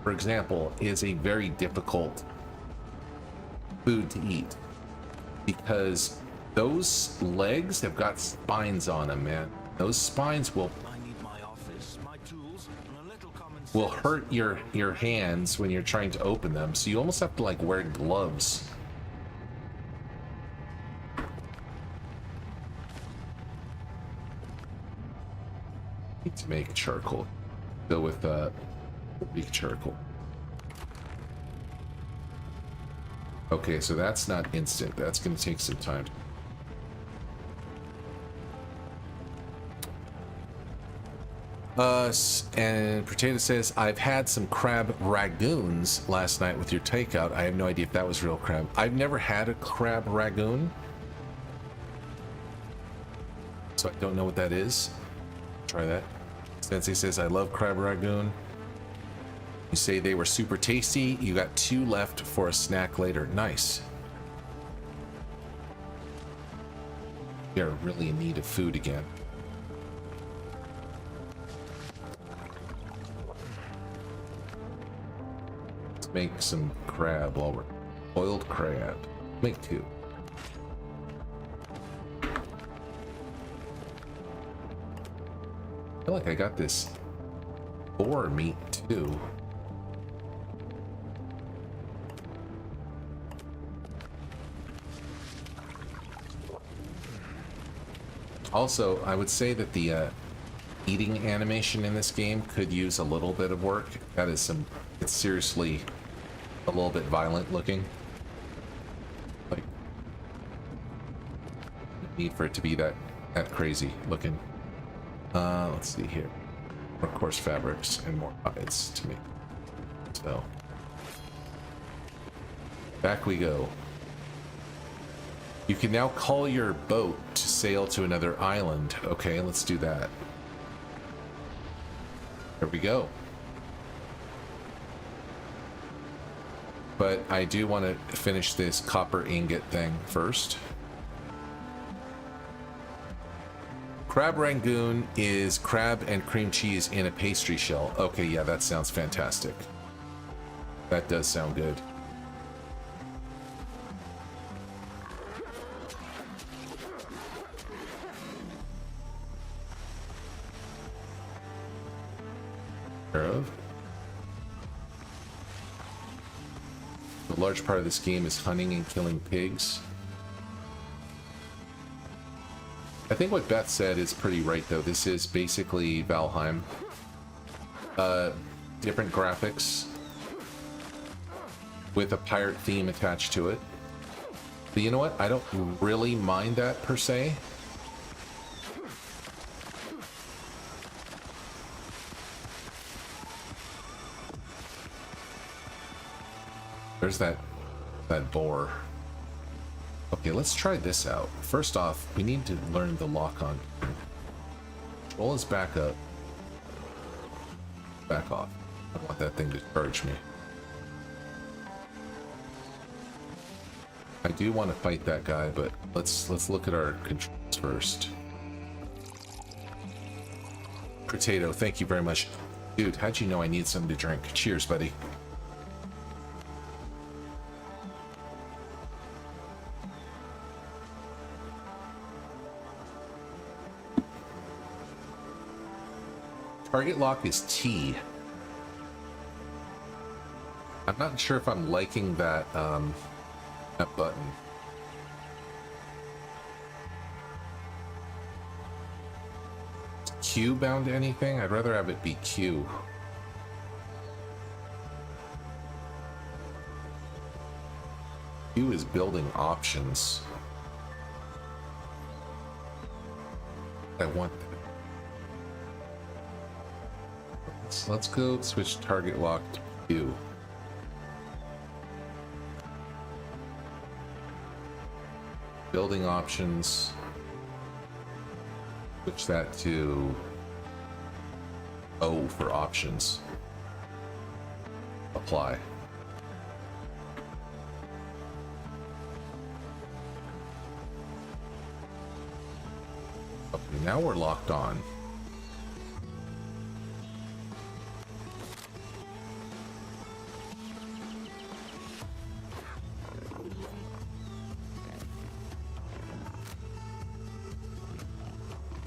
for example, is a very difficult food to eat because those legs have got spines on them, man. Those spines will I need my office, my tools, and a little common sense. hurt your hands when you're trying to open them, so you almost have to like wear gloves. Need to make charcoal. Go with weak charcoal. Okay, so that's not instant. That's going to take some time. And Potato says, I've had some crab ragoons last night with your takeout. I have no idea if that was real crab. I've never had a crab ragoon, so I don't know what that is. Try that. Sensei says, I love crab ragoon. You say they were super tasty. You got 2 left for a snack later. Nice. We are really in need of food again. Let's make some crab while we're... Boiled crab. Make 2. I feel like I got this boar meat too. Also, I would say that the eating animation in this game could use a little bit of work. That is some, it's seriously a little bit violent looking. Like, need for it to be that crazy looking. Let's see here. More coarse fabrics and more hides to me. So, back we go. You can now call your boat to sail to another island. Okay, let's do that. There we go. But I do want to finish this copper ingot thing first. Crab rangoon is crab and cream cheese in a pastry shell. Okay, yeah, that sounds fantastic. That does sound good. Of. A large part of this game is hunting and killing pigs. I think what Beth said is pretty right, though. This is basically Valheim. Different graphics with a pirate theme attached to it. But you know what? I don't really mind that per se. There's that boar. Okay, let's try this out. First off, we need to learn the lock-on. Control is back up. Back off. I don't want that thing to charge me. I do want to fight that guy, but let's look at our controls first. Potato, thank you very much. Dude, how'd you know I need something to drink? Cheers, buddy. Target lock is T. I'm not sure if I'm liking that that button. Is Q bound to anything? I'd rather have it be Q. Q is building options. I want that. Let's go switch target lock to Q. Building options. Switch that to O for options. Apply. Okay. Now we're locked on.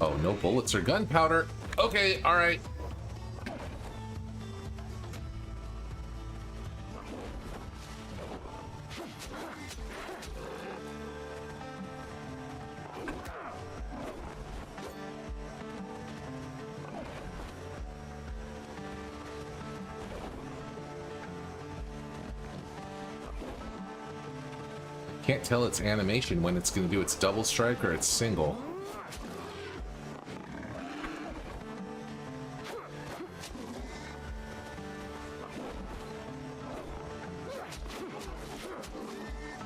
Oh, no bullets or gunpowder. Okay, all right. Can't tell its animation when it's going to do its double strike or its single.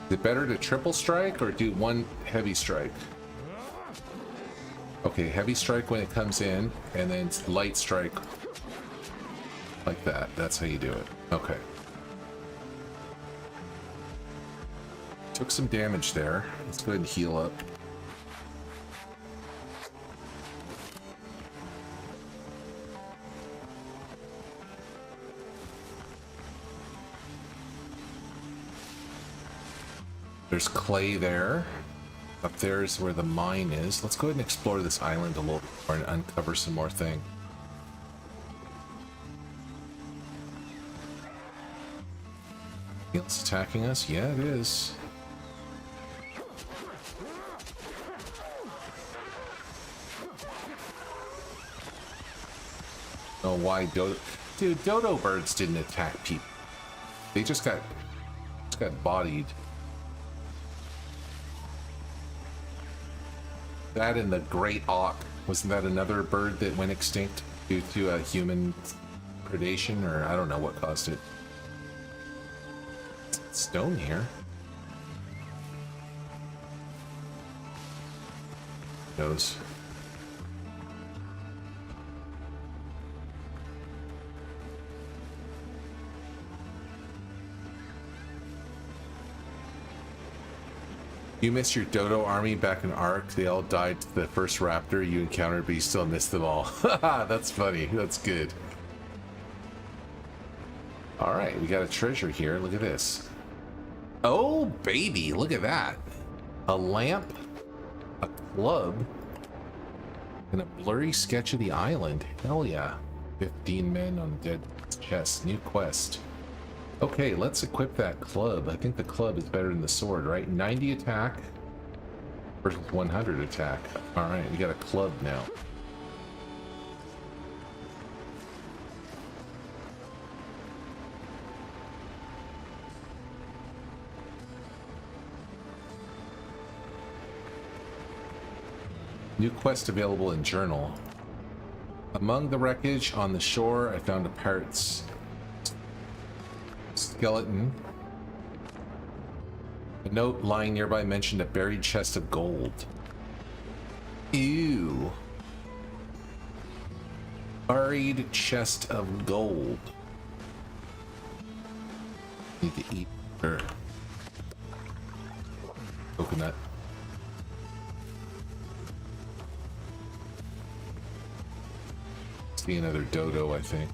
Is it better to triple strike or do one heavy strike? Okay, heavy strike when it comes in, and then light strike like that. That's how you do it. Okay. Took some damage there. Let's go ahead and heal up. There's clay there. Up there is where the mine is. Let's go ahead and explore this island a little more and uncover some more things. It's attacking us? Yeah, it is. Oh, why dodo? Dude, dodo birds didn't attack people. They just got bodied. That and the great auk. Wasn't that another bird that went extinct due to a human predation, or I don't know what caused it? Stone here. Knows. You missed your dodo army back in Ark. They all died to the first raptor you encountered, but you still missed them all. That's funny. That's good. All right, we got a treasure here. Look at this. Oh, baby, look at that. A lamp, a club, and a blurry sketch of the island. Hell yeah. 15 men on dead chest. New quest. Okay, let's equip that club. I think the club is better than the sword, right? 90 attack versus 100 attack. All right, we got a club now. New quest available in journal. Among the wreckage on the shore, I found a pirate's skeleton. A note lying nearby mentioned a buried chest of gold. Ew. Buried chest of gold. Need to eat her. Coconut. See another dodo, I think.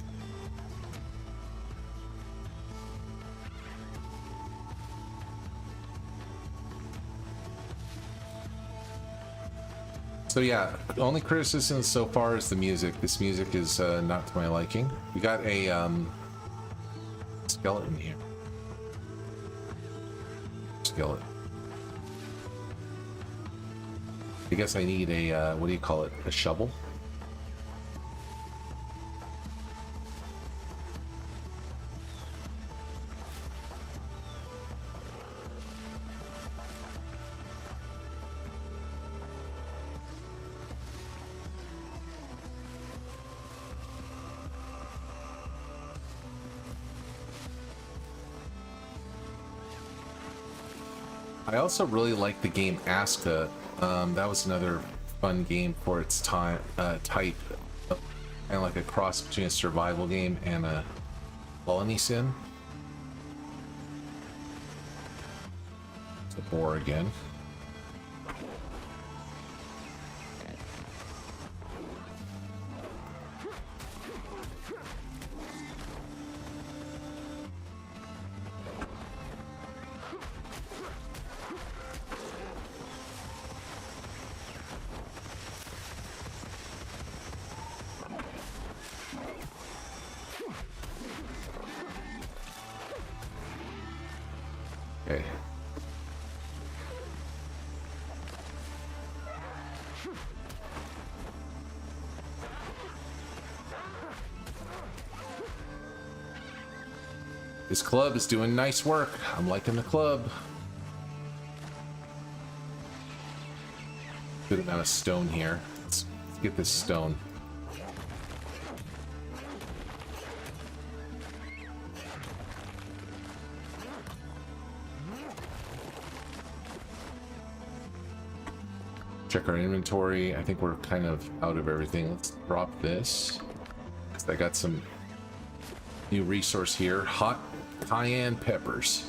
So yeah, only criticism so far is the music. This music is not to my liking. We got a skeleton here. Skeleton. I guess I need a, what do you call it? A shovel? I also really like the game Aska. That was another fun game for its time type, kind of like a cross between a survival game and a colony sim. It's a boar again. This club is doing nice work. I'm liking the club. Good amount of stone here. Let's get this stone. Check our inventory. I think we're kind of out of everything. Let's drop this. I got some new resource here. Hot cayenne peppers.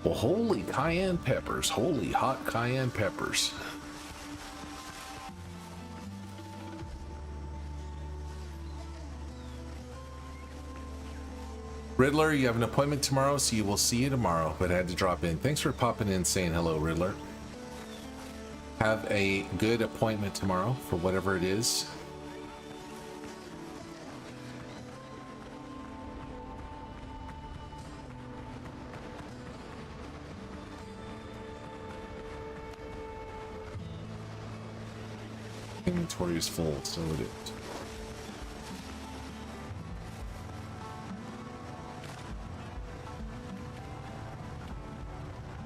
Well, holy cayenne peppers. Holy hot cayenne peppers. Riddler, you have an appointment tomorrow, so you will see you tomorrow, but I had to drop in. Thanks for popping in and saying hello, Riddler. Have a good appointment tomorrow for whatever it is. Inventory is full, so it is.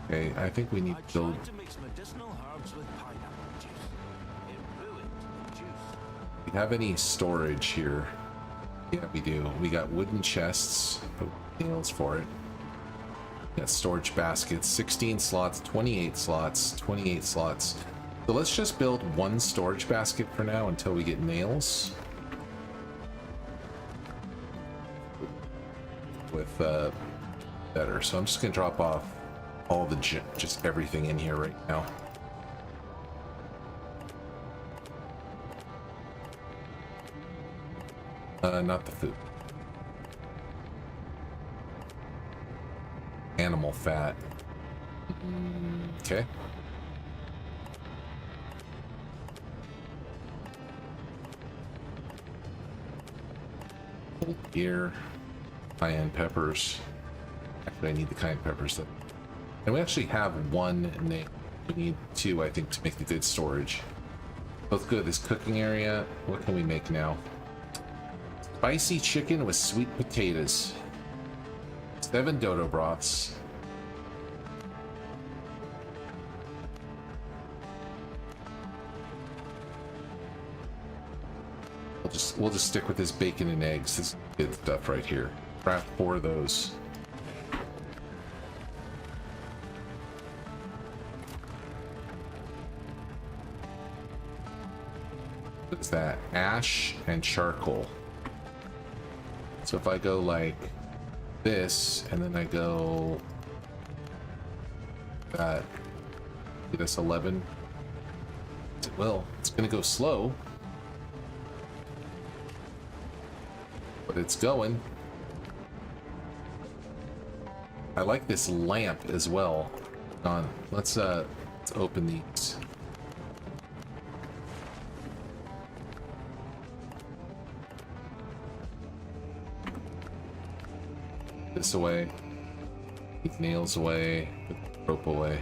Okay, I think we need to build. Do we have any storage here? Yeah, we do. We got wooden chests, but nothing else for it. We got storage baskets, 16 slots, 28 slots, 28 slots. So let's just build one storage basket for now until we get nails. With better. So I'm just gonna drop off all the just everything in here right now. Not the food. Animal fat. Okay. Gear. Cayenne peppers. Actually, I need the cayenne peppers. And we actually have one name. We need two, I think, to make the good storage. Let's go to this cooking area. What can we make now? Spicy chicken with sweet potatoes. 7 dodo broths. We'll just stick with this bacon and eggs. This is good stuff right here. Craft 4 of those. What's that? Ash and charcoal. So if I go like this, and then I go that, that's 11. Well, it's gonna go slow, but it's going. I like this lamp as well. Let's open these. This away, these nails away, put the rope away,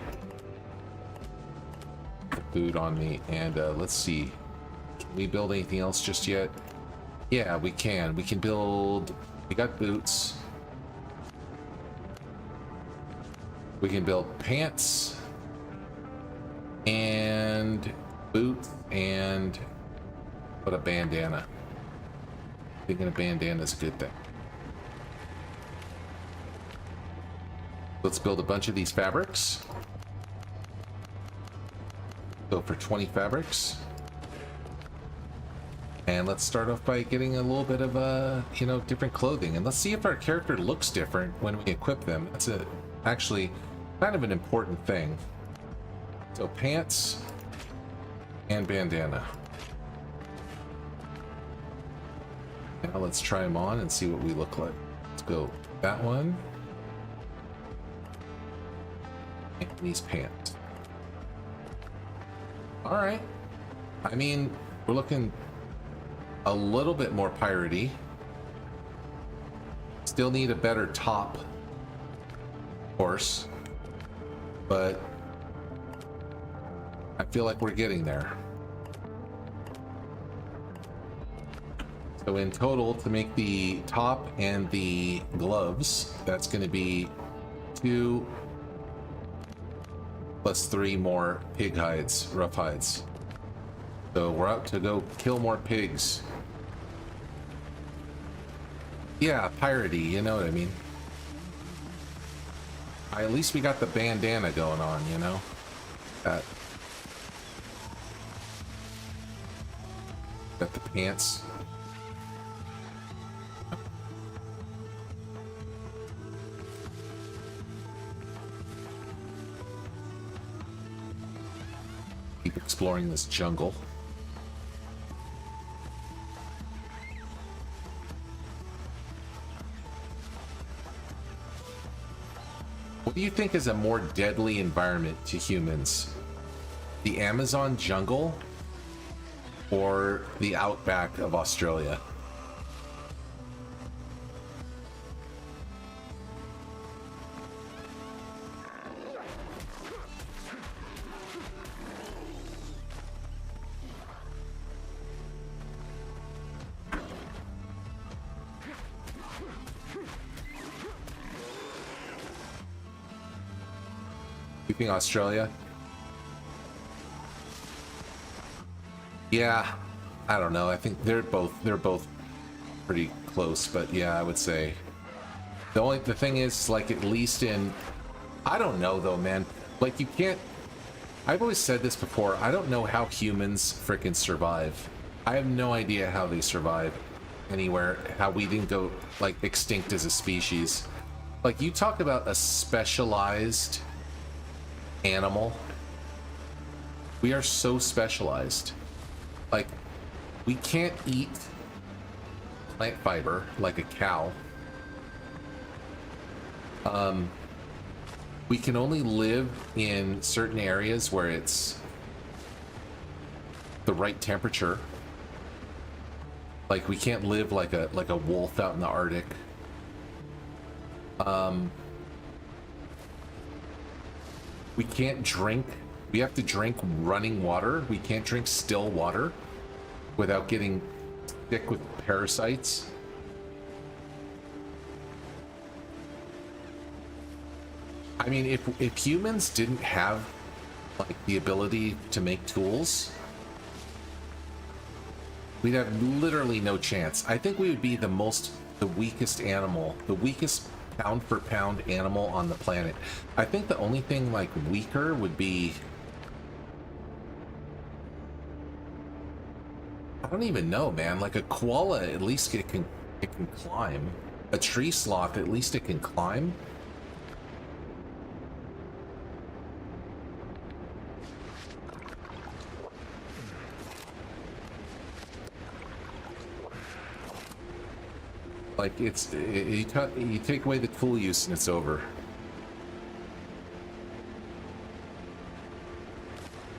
the food on me, and let's see, can we build anything else just yet? Yeah, we can. We can build, we got boots, we can build pants and boots, and what, a bandana. Thinking a bandana is a good thing. Let's build a bunch of these fabrics. Go for 20 fabrics. And let's start off by getting a little bit of different clothing. And let's see if our character looks different when we equip them. That's actually kind of an important thing. So pants and bandana. Now let's try them on and see what we look like. Let's go that one. And these pants. All right. I mean, we're looking a little bit more piratey. Still need a better top, of course, but I feel like we're getting there. So in total, to make the top and the gloves, that's going to be 2 plus 3 more pig hides, rough hides. So we're out to go kill more pigs. Yeah, piratey, you know what I mean. At least we got the bandana going on, you know? Got the pants. Keep exploring this jungle. What do you think is a more deadly environment to humans? The Amazon jungle or the outback of Australia? You think Australia? Yeah, I don't know. I think they're both pretty close, but yeah, I would say the thing is, like, at least in, I don't know though, man. Like, you can't, I've always said this before, I don't know how humans freaking survive. I have no idea how they survive anywhere, how we didn't go like extinct as a species. Like, you talk about a specialized animal. We are so specialized. Like, we can't eat plant fiber like a cow. We can only live in certain areas where it's the right temperature. Like, we can't live like a wolf out in the Arctic. We can't drink. We have to drink running water. We can't drink still water without getting sick with parasites. I mean, if humans didn't have like the ability to make tools, we'd have literally no chance. I think we would be the weakest animal, the weakest pound for pound animal on the planet. I think the only thing like weaker would be, I don't even know, man. Like a koala, at least it can climb. A tree sloth, at least it can climb. Like, you take away the tool use and it's over.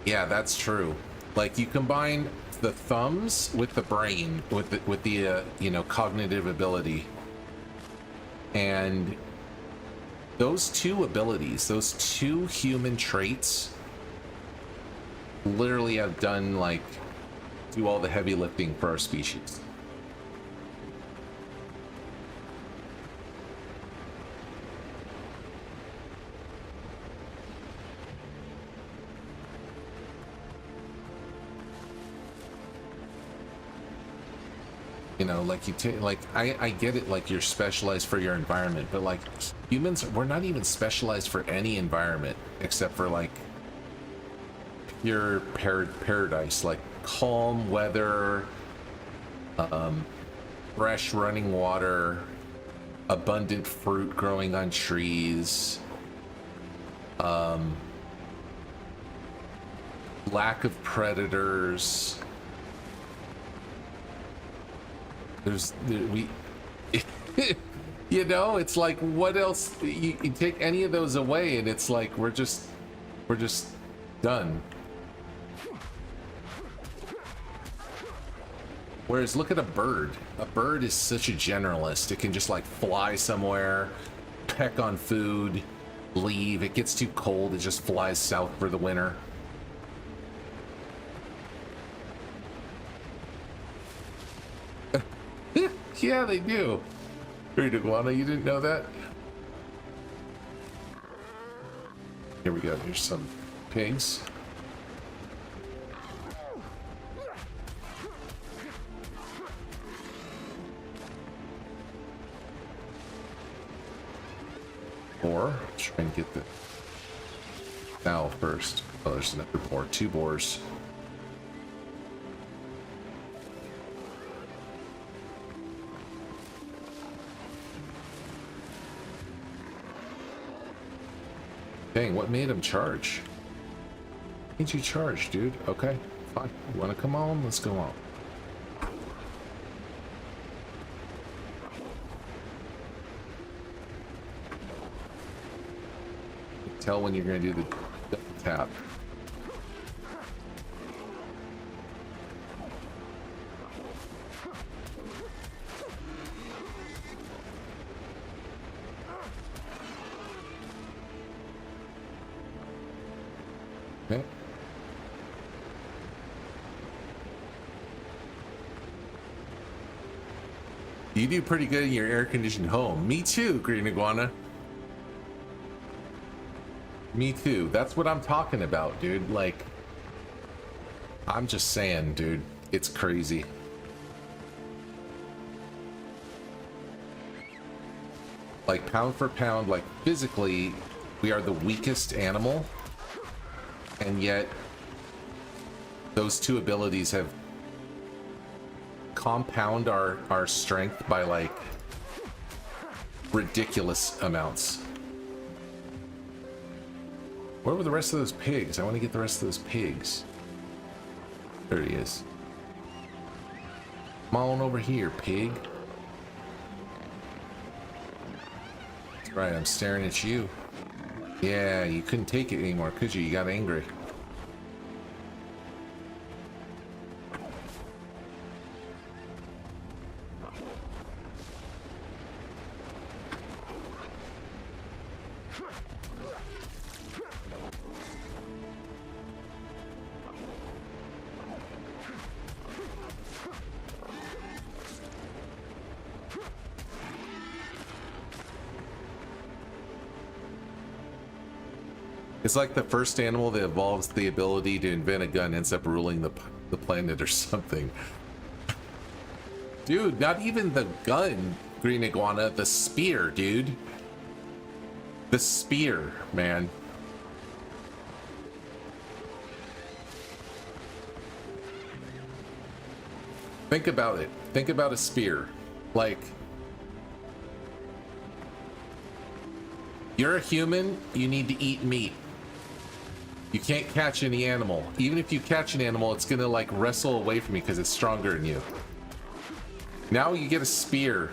Yeah, that's true. Like, you combine the thumbs with the brain, with the you know, cognitive ability, and those two abilities, those two human traits, literally have done like do all the heavy lifting for our species. You know, like you take, like, I get it, like you're specialized for your environment, but like humans, we're not even specialized for any environment except for like pure paradise, like calm weather, fresh running water, abundant fruit growing on trees, lack of predators. You know, it's like, what else? You take any of those away and it's like we're just done. Whereas look at a bird. A bird is such a generalist. It can just like fly somewhere, peck on food, leave. It gets too cold, it just flies south for the winter. Yeah, they do. Great iguana, you didn't know that? Here we go. Here's some pigs. Boar. Try and get the fowl first. Oh, there's another boar. 2 boars. Dang, what made him charge? Made you charge, dude? Okay, fine. You wanna come on? Let's go on. Tell when you're gonna do the double tap. Okay. You do pretty good in your air-conditioned home. Me too, Green Iguana. Me too. That's what I'm talking about, dude. Like, I'm just saying, dude. It's crazy. Like, pound for pound, like, physically, we are the weakest animal. And yet, those 2 abilities have compound our strength by, like, ridiculous amounts. Where were the rest of those pigs? I want to get the rest of those pigs. There he is. Come on over here, pig. That's right, I'm staring at you. Yeah, you couldn't take it anymore, could you? You got angry. It's like the first animal that evolves the ability to invent a gun ends up ruling the planet or something. Dude, not even the gun, Green Iguana, the spear, dude. The spear, man. Think about it. Think about a spear. Like, you're a human, you need to eat meat. You can't catch any animal. Even if you catch an animal, it's gonna like wrestle away from you because it's stronger than you. Now you get a spear.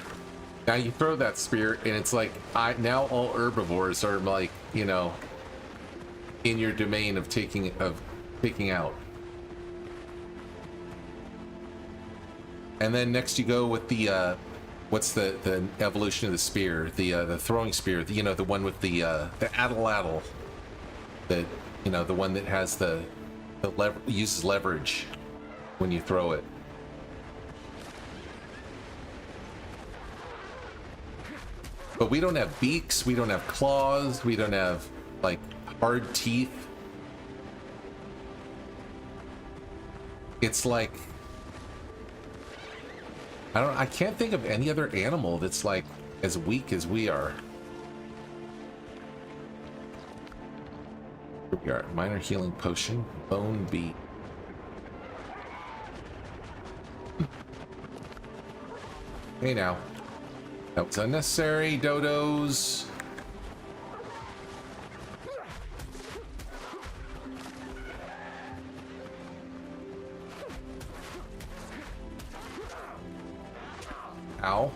Now you throw that spear and it's like, now all herbivores are like, you know, in your domain of taking out. And then next you go with the what's the evolution of the spear? The throwing spear, you know, the one with the addle, that, you know, the one that has the uses leverage when you throw it. But we don't have beaks, we don't have claws, we don't have like hard teeth. It's like, I can't think of any other animal that's like as weak as we are. Here we are. Minor healing potion, bone beat. Hey now. That was unnecessary, dodos. Ow.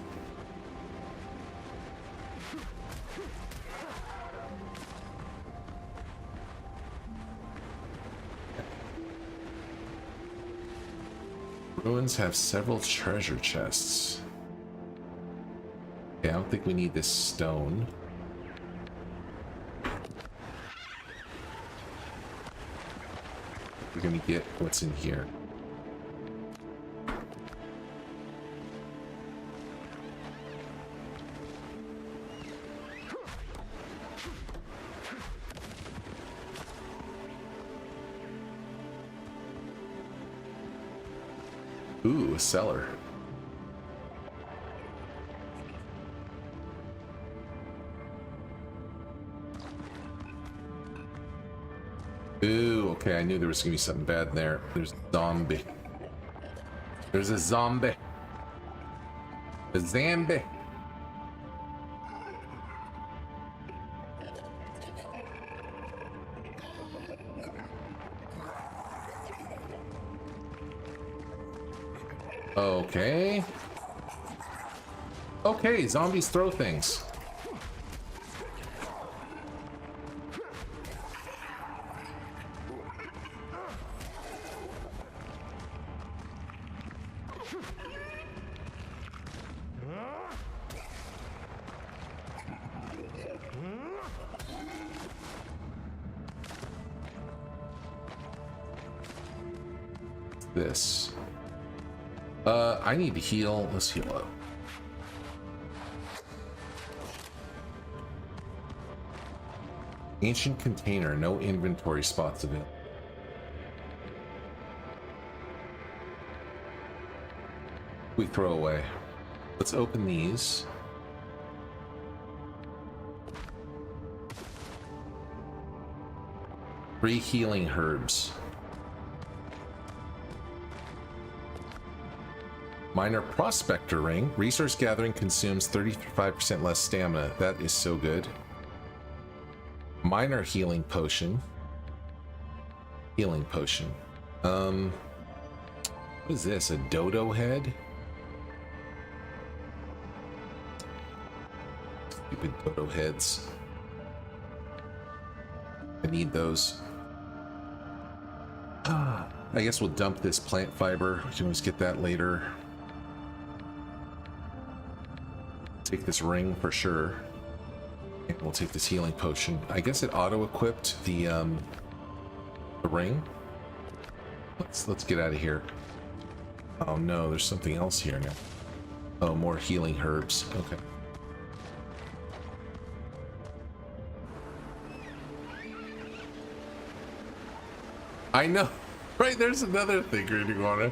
Ruins have several treasure chests. Okay, I don't think we need this stone. We're gonna get what's in here. Ooh, a cellar. Ooh, okay, I knew there was gonna be something bad in there. There's a zombie. There's a zombie. A zombie. Okay. Okay, zombies throw things. This. I need to heal. Let's heal up. Ancient container, no inventory spots available. We throw away. Let's open these. Three healing herbs. Minor prospector ring. Resource gathering consumes 35% less stamina. That is so good. Minor healing potion. Healing potion. What is this? A dodo head? Stupid dodo heads. I need those. I guess we'll dump this plant fiber. We can always get that later. Take this ring for sure. And we'll take this healing potion. I guess it auto-equipped the ring. Let's get out of here. Oh no, there's something else here now. Oh, more healing herbs. Okay. I know, right? There's another thing, Iguana.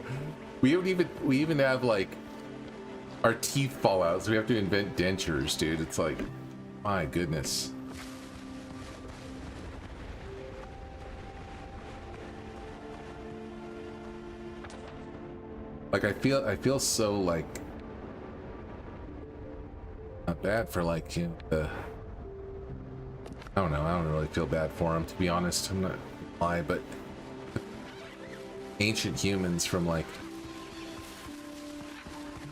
We even have like our teeth fall out, so we have to invent dentures, dude. It's like, my goodness. Like I feel so like not bad for like I don't know. I don't really feel bad for him, to be honest. I'm not gonna lie, but ancient humans from like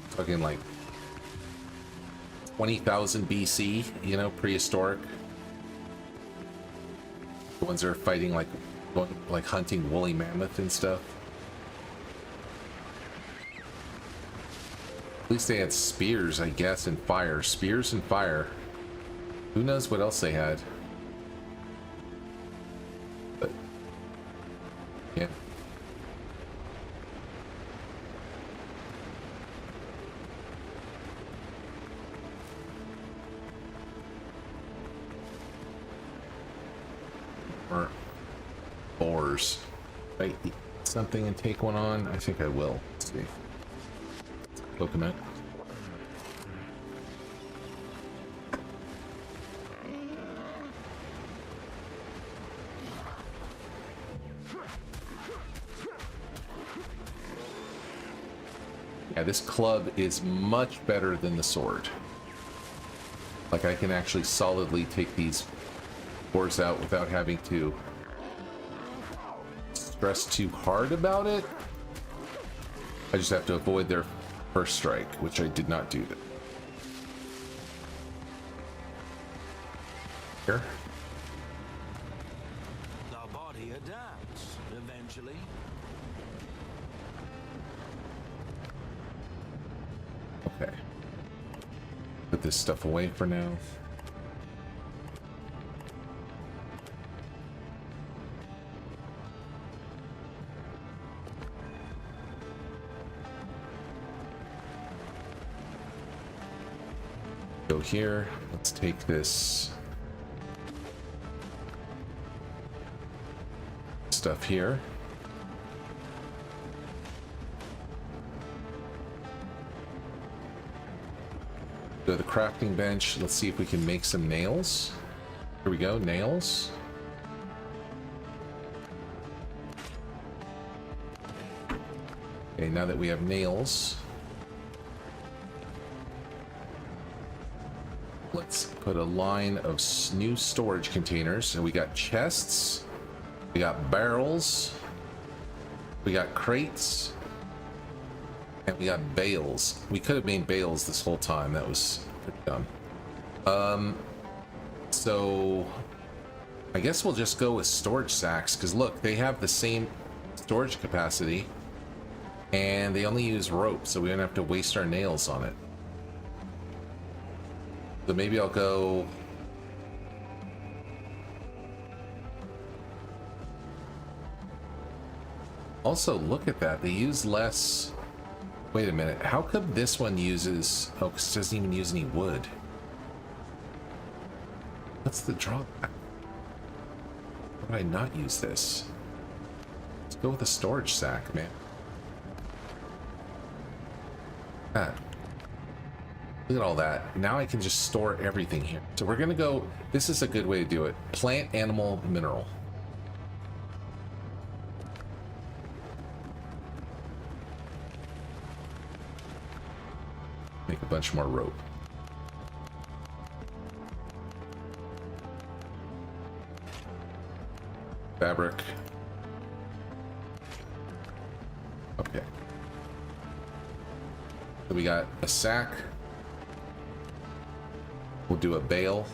fucking like 20,000 BC, you know, prehistoric. The ones that are fighting like hunting woolly mammoth and stuff. At least they had spears, I guess, and fire. Spears and fire. Who knows what else they had? But yeah. Or boars. Right? Eat something and take one on? I think I will. Let's see. Coconut. Yeah, this club is much better than the sword. Like I can actually solidly take these boars out without having to stress too hard about it. I just have to avoid their first strike, which I did not do. Here. The body adapts eventually. Okay. Put this stuff away for now. Go here. Let's take this stuff here. Go to the crafting bench. Let's see if we can make some nails. Here we go, nails. Okay, now that we have nails, let's put a line of new storage containers. So we got chests, we got barrels, we got crates, and we got bales. We could have made bales this whole time. That was pretty dumb. So I guess we'll just go with storage sacks, because look, they have the same storage capacity and they only use rope, so we don't have to waste our nails on it. So maybe I'll go... Also, look at that. They use less... Wait a minute. How come this one uses... Oh, because it doesn't even use any wood. What's the drawback? Why would I not use this? Let's go with a storage sack, man. That. Look at all that. Now I can just store everything here. So we're gonna go... This is a good way to do it. Plant, animal, mineral. Make a bunch more rope. Fabric. Okay. So we got a sack. We'll do a bale.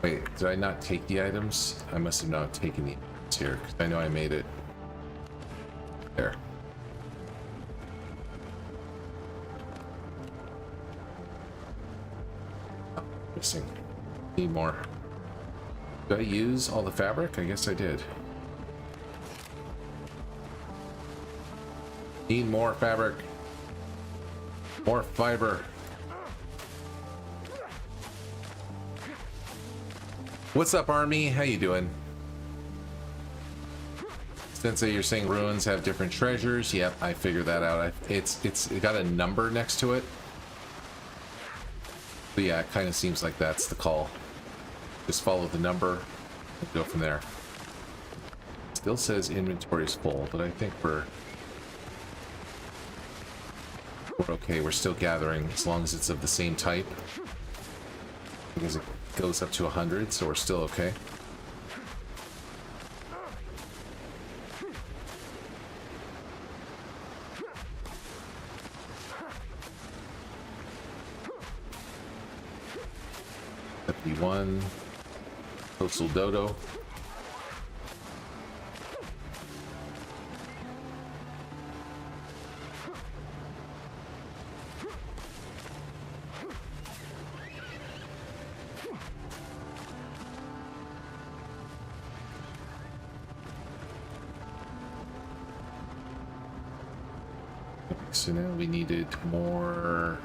Wait, did I not take the items? I must have not taken the items here, because I know I made it. There. Oh, missing. Need more. Did I use all the fabric? I guess I did. Need more fabric. More fiber. What's up, Army? How you doing? Sensei, you're saying ruins have different treasures. Yep, I figured that out. It got a number next to it. But yeah, it kind of seems like that's the call. Just follow the number and go from there. Still says inventory is full, but I think we're okay. We're still gathering as long as it's of the same type. Because it goes up to 100, so we're still okay. FP1, Coastal Dodo. So now we needed more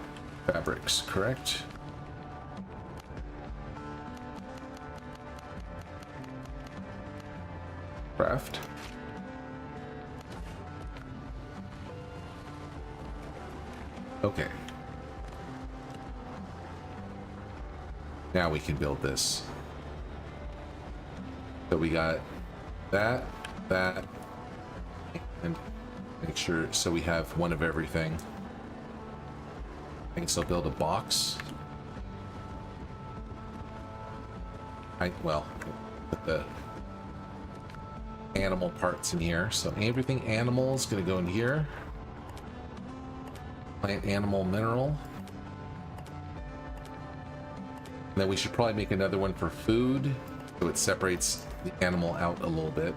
fabrics, correct? Craft. Okay. Now we can build this. So we got that, and make sure, so we have one of everything. I guess I'll build a box. Well, put the animal parts in here. So everything animal is going to go in here. Plant, animal, mineral. And then we should probably make another one for food, so it separates the animal out a little bit.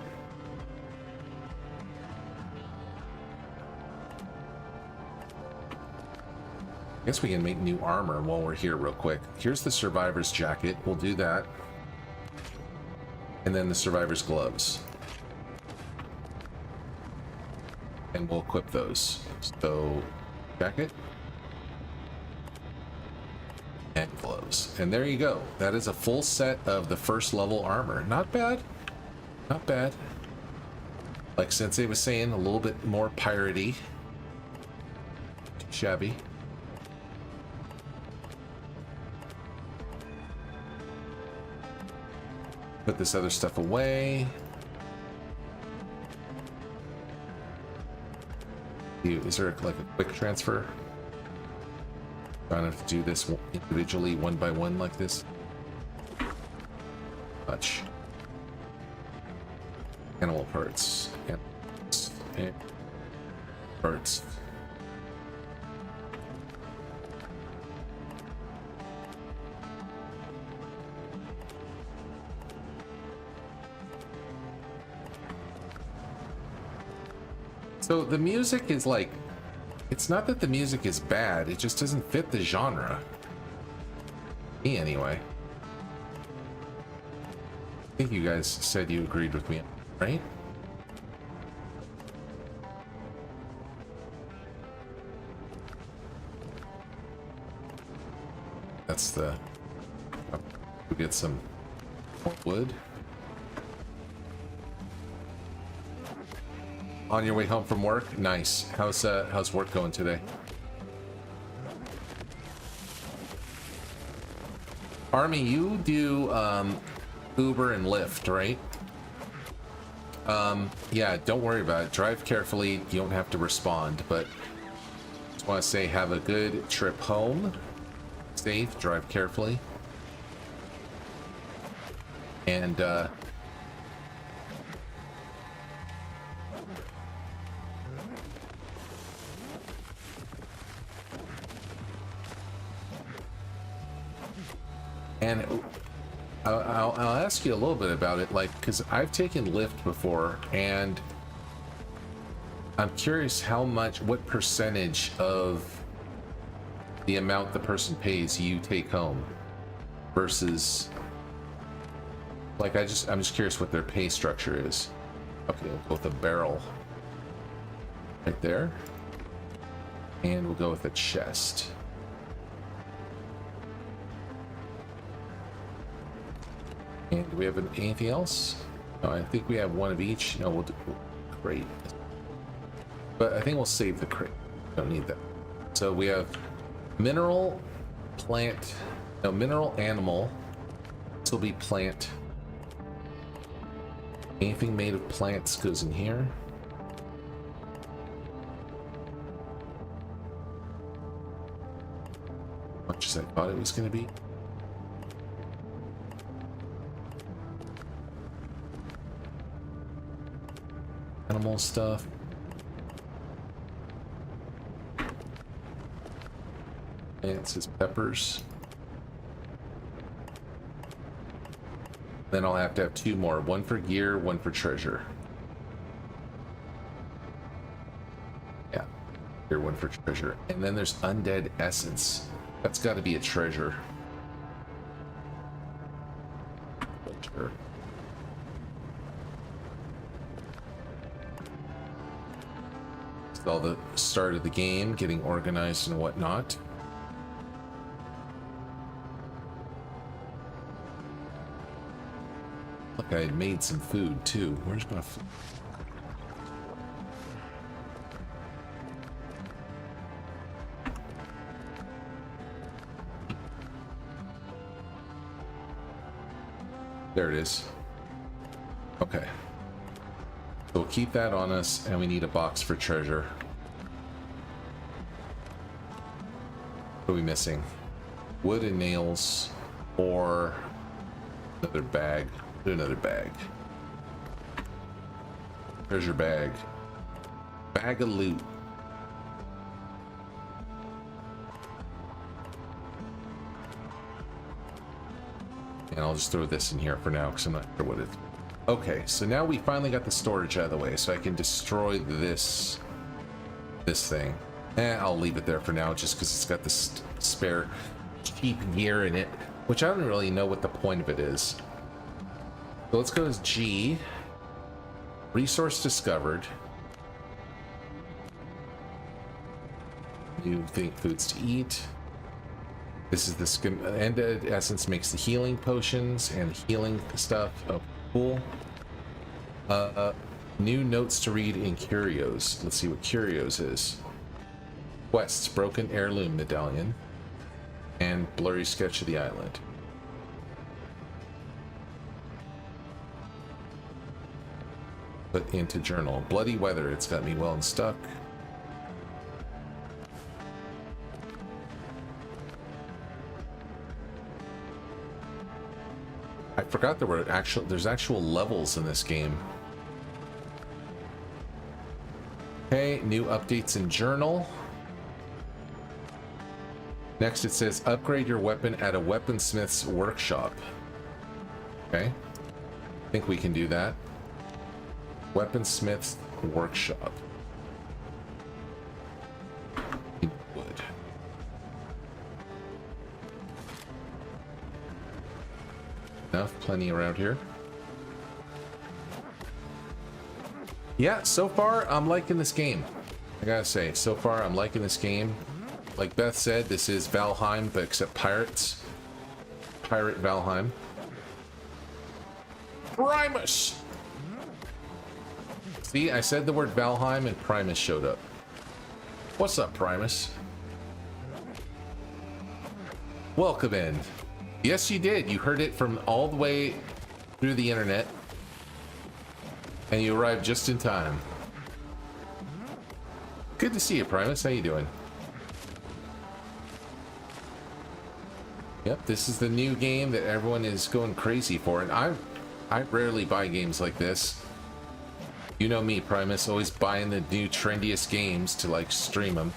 I guess we can make new armor while we're here real quick. Here's the survivor's jacket. We'll do that. And then the survivor's gloves. And we'll equip those. So, jacket. And gloves. And there you go. That is a full set of the first level armor. Not bad. Not bad. Like Sensei was saying, a little bit more piratey. Shabby. Put this other stuff away. Is there like a quick transfer? I don't have to do this individually, one by one, like this. Much. Animal parts. Animals. And parts. So the music is like, it's not that the music is bad, it just doesn't fit the genre. Me anyway. I think you guys said you agreed with me, right? That's the... We'll get some more wood. On your way home from work? Nice. How's work going today? Army, you do Uber and Lyft, right? Yeah, don't worry about it. Drive carefully. You don't have to respond, but just want to say have a good trip home. Safe, drive carefully. And I'll ask you a little bit about it, like, because I've taken Lyft before, and I'm curious what percentage of the amount the person pays you take home versus, like, I'm just curious what their pay structure is. Okay, we'll go with a barrel right there, and we'll go with a chest. And do we have anything else? No, I think we have one of each. No, we'll do crate. But I think we'll save the crate. Don't need that. So we have mineral, plant, no, mineral, animal. This will be plant. Anything made of plants goes in here. As much as I thought it was going to be. Animal stuff. Plants is peppers. Then I'll have to have two more. One for gear, one for treasure. Yeah. Here, one for treasure. And then there's undead essence. That's got to be a treasure. Treasure. All the start of the game, getting organized and whatnot. Look, I had made some food too. Where's my food? There it is. Okay. So we'll keep that on us, and we need a box for treasure. What are we missing? Wood and nails, or another bag. Do another bag. Treasure bag. Bag of loot. And I'll just throw this in here for now, because I'm not sure what it is. Okay, so now we finally got the storage out of the way, so I can destroy this thing. I'll leave it there for now, just because it's got this spare cheap gear in it, which I don't really know what the point of it is. So let's go to G. Resource discovered. New foods to eat. This is the skin. Undead essence makes the healing potions and healing stuff. Oh, cool. New notes to read in curios. Let's see what curios is. Quests, broken heirloom medallion, and blurry sketch of the island. Put into journal. Bloody weather, it's got me well and stuck. I forgot there's actual levels in this game. Okay, new updates in journal. Next it says upgrade your weapon at a weaponsmith's workshop. Okay, I think we can do that. Weaponsmith's workshop. Wood. Enough, plenty around here. Yeah, so far I'm liking this game. I gotta say, so far I'm liking this game. Like Beth said, this is Valheim, but except pirates. Pirate Valheim. Primus! See, I said the word Valheim and Primus showed up. What's up, Primus? Welcome in. Yes, you did. You heard it from all the way through the internet. And you arrived just in time. Good to see you, Primus. How you doing? Yep, this is the new game that everyone is going crazy for, and I rarely buy games like this. You know me, Primus, always buying the new trendiest games to like stream them.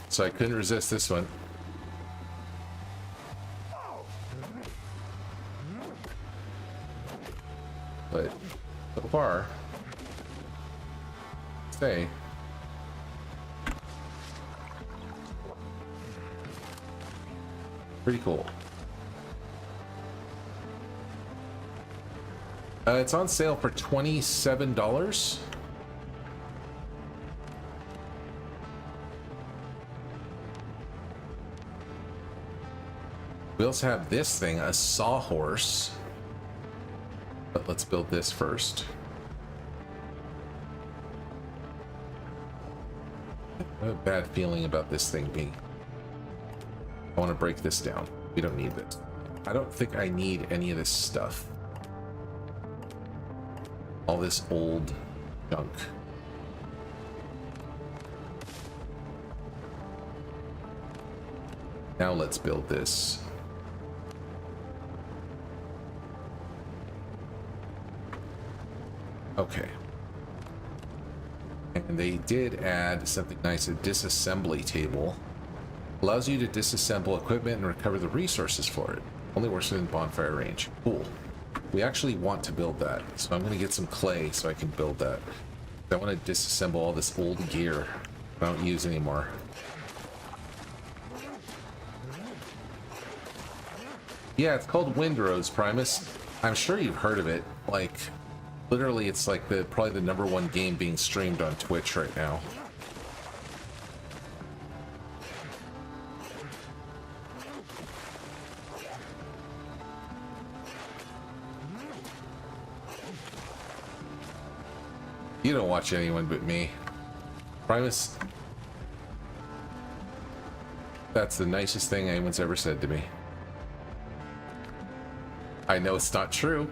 So I couldn't resist this one. But so far, say. Pretty cool. It's on sale for $27. We also have this thing, a sawhorse. But let's build this first. I have a bad feeling about this thing being... I want to break this down. We don't need this. I don't think I need any of this stuff. All this old junk. Now let's build this. Okay. And they did add something nice, a disassembly table. Allows you to disassemble equipment and recover the resources for it. Only works within bonfire range. Cool. We actually want to build that, so I'm going to get some clay so I can build that. I want to disassemble all this old gear I don't use anymore. Yeah, it's called Windrose, Primus. I'm sure you've heard of it. Like, literally, it's like probably the #1 game being streamed on Twitch right now. You don't watch anyone but me. Primus, that's the nicest thing anyone's ever said to me. I know it's not true,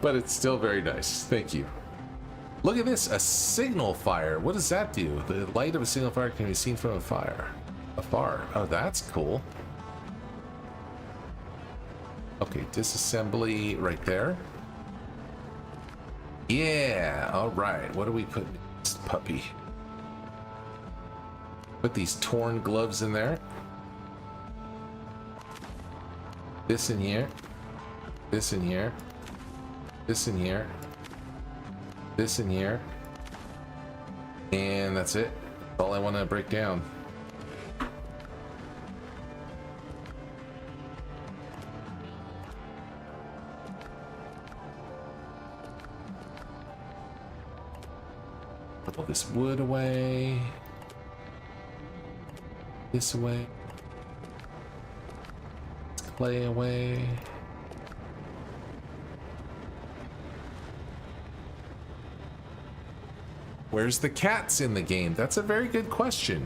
but it's still very nice. Thank you. Look at this, a signal fire. What does that do? The light of a signal fire can be seen from afar. Oh, that's cool. Okay, disassembly right there. Yeah, all right. What do we put in this puppy? Put these torn gloves in there. This in here. This in here. This in here. This in here. And that's it. That's all I want to break down. Put all this wood away. This away. This clay away. Where's the cats in the game? That's a very good question.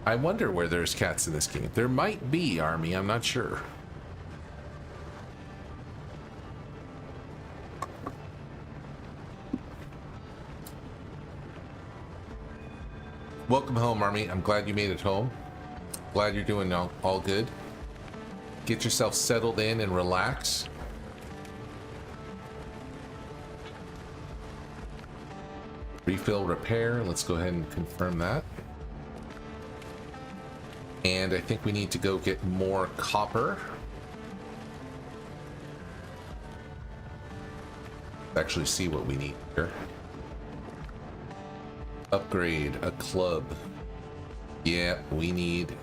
I wonder where there's cats in this game. There might be, Army, I'm not sure. Welcome home, Army. I'm glad you made it home. Glad you're doing all good. Get yourself settled in and relax. Refill repair. Let's go ahead and confirm that. And I think we need to go get more copper. Actually see what we need here. Upgrade a club. Yeah, we need...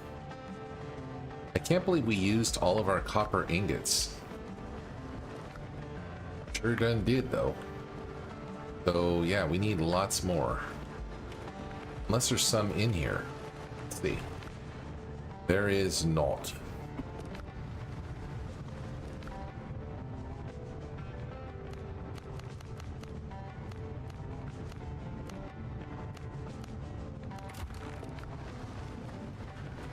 I can't believe we used all of our copper ingots. Sure done did, though. So, yeah, we need lots more. Unless there's some in here. Let's see. There is not.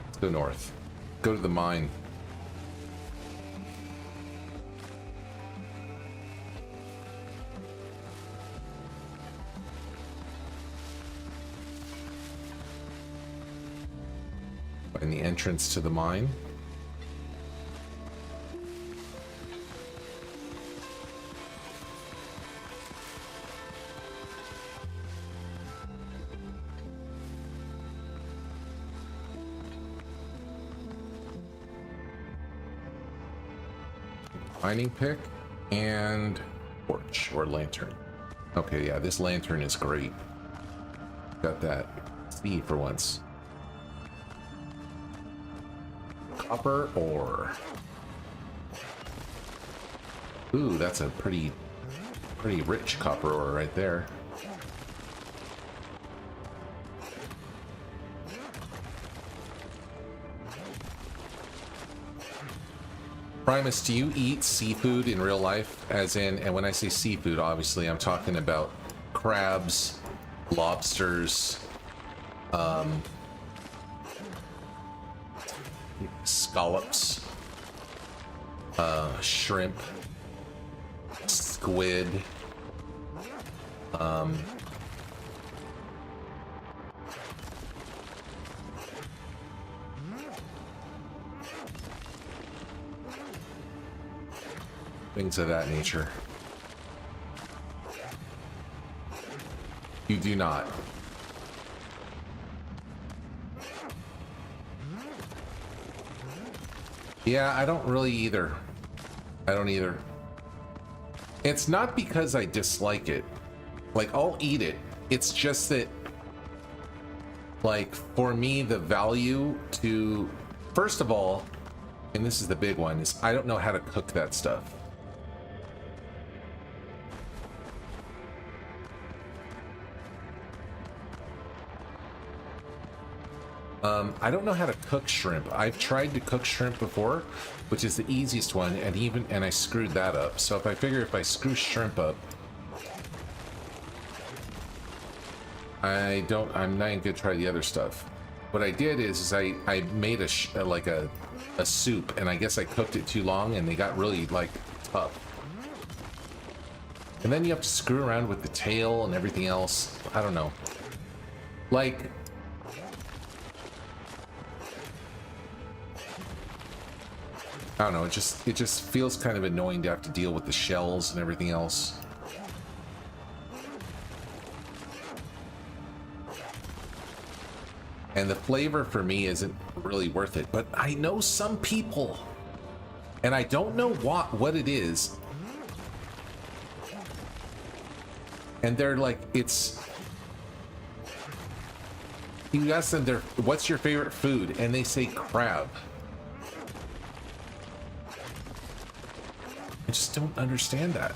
Let's go north. Go to the mine. Find the entrance to the mine. Mining pick and torch or lantern. Okay, yeah, this lantern is great. Got that. C for once. Copper ore. Ooh, that's a pretty rich copper ore right there. Primus, do you eat seafood in real life? As in, and when I say seafood, obviously I'm talking about crabs, lobsters, scallops, shrimp, squid, things of that nature. You do not. Yeah, I don't really either. I don't either. It's not because I dislike it. Like, I'll eat it. It's just that, like, for me, the value to... First of all, and this is the big one, is I don't know how to cook that stuff. I don't know how to cook shrimp. I've tried to cook shrimp before, which is the easiest one, and I screwed that up. So if I screw shrimp up, I'm not even gonna try the other stuff. What I did is I made a soup, and I guess I cooked it too long, and they got really like tough. And then you have to screw around with the tail and everything else. I don't know. Like, I don't know, it just feels kind of annoying to have to deal with the shells and everything else. And the flavor for me isn't really worth it, but I know some people, and I don't know what it is. And they're like, you ask them, what's your favorite food? And they say crab. I just don't understand that.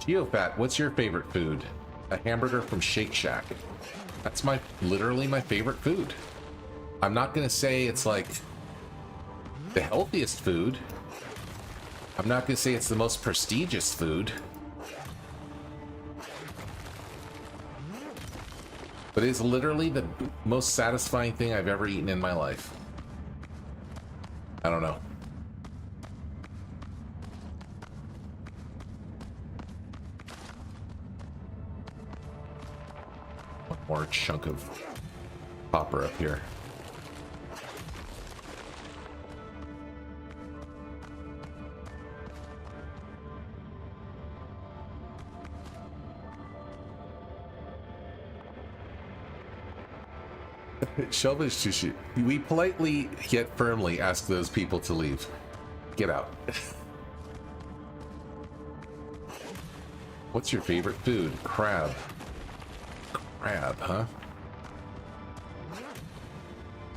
Geophat, what's your favorite food? A hamburger from Shake Shack. That's literally my favorite food. I'm not gonna say it's like the healthiest food. I'm not gonna say it's the most prestigious food, but it's literally the most satisfying thing I've ever eaten in my life. I don't know. One more chunk of copper up here. Shellfish sushi. We politely yet firmly ask those people to leave. Get out. What's your favorite food? Crab. Crab, huh?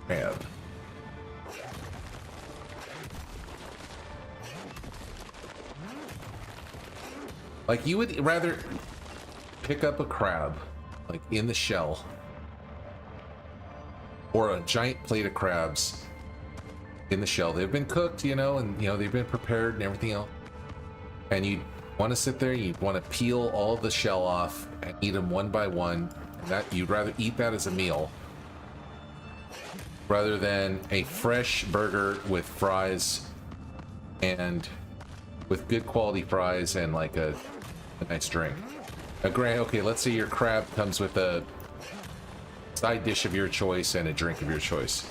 Crab. Like, you would rather pick up a crab, like, in the shell, or a giant plate of crabs in the shell. They've been cooked, you know, and, you know, they've been prepared and everything else. And you want to sit there, you want to peel all the shell off and eat them one by one. And that, you'd rather eat that as a meal rather than a fresh burger with fries, and with good quality fries and like a nice drink. Okay, let's say your crab comes with a side dish of your choice and a drink of your choice.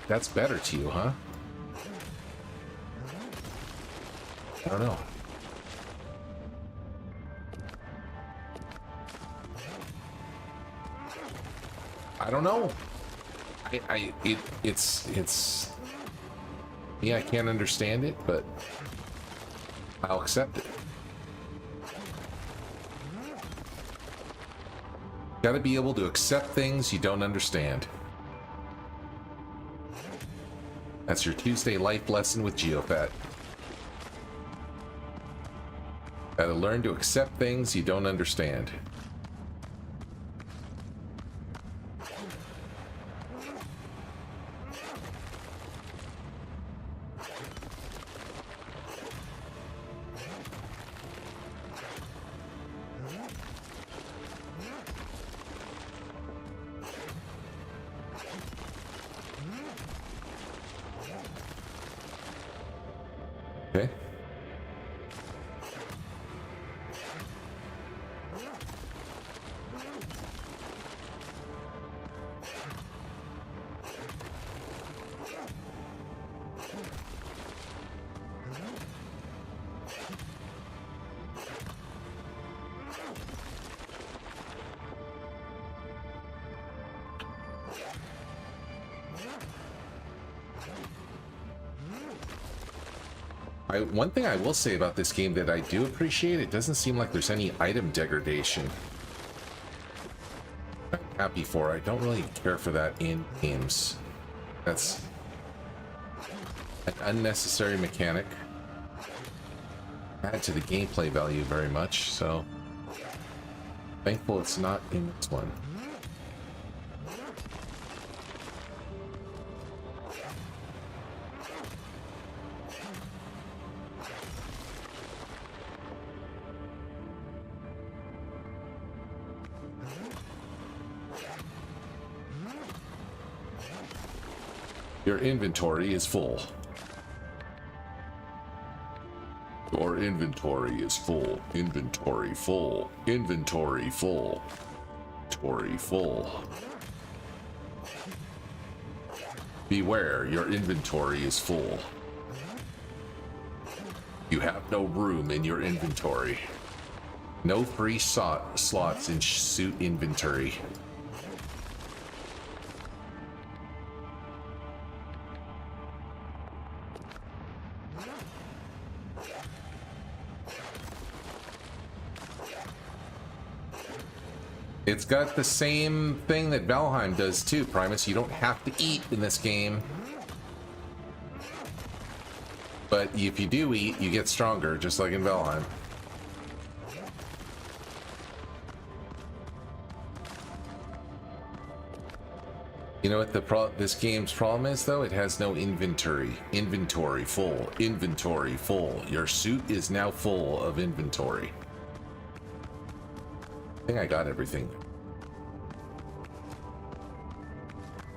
That's better to you, huh? I don't know. I don't know. It's yeah, I can't understand it, but I'll accept it. Gotta be able to accept things you don't understand. That's your Tuesday life lesson with Geophat. Gotta learn to accept things you don't understand. Okay. One thing I will say about this game that I do appreciate, it doesn't seem like there's any item degradation. I'm happy for. I don't really care for that in games. That's an unnecessary mechanic. Add to the gameplay value very much, so thankful it's not in this one. Your inventory is full. Your inventory is full. Inventory full. Inventory full. Inventory full. Beware, your inventory is full. You have no room in your inventory. No free slots in suit inventory. It's got the same thing that Valheim does too, Primus. You don't have to eat in this game. But if you do eat, you get stronger, just like in Valheim. You know what this game's problem is though? It has no inventory. Inventory full. Inventory full. Your suit is now full of inventory. I think I got everything.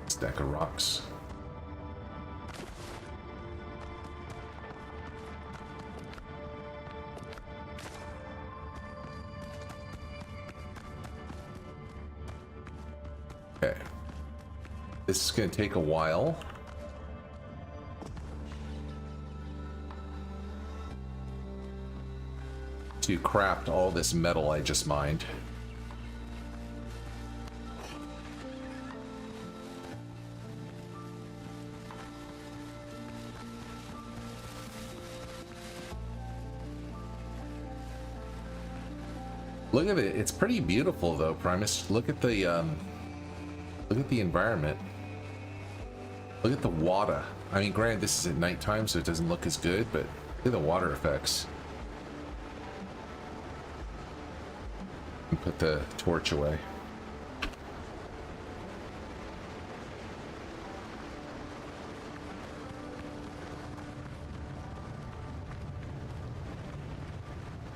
Stack of rocks. Okay. This is going to take a while. To craft all this metal I just mined. Look at it. It's pretty beautiful though, Primus. Look at the environment. Look at the water. I mean, granted, this is at nighttime, so it doesn't look as good, but look at the water effects. And put the torch away.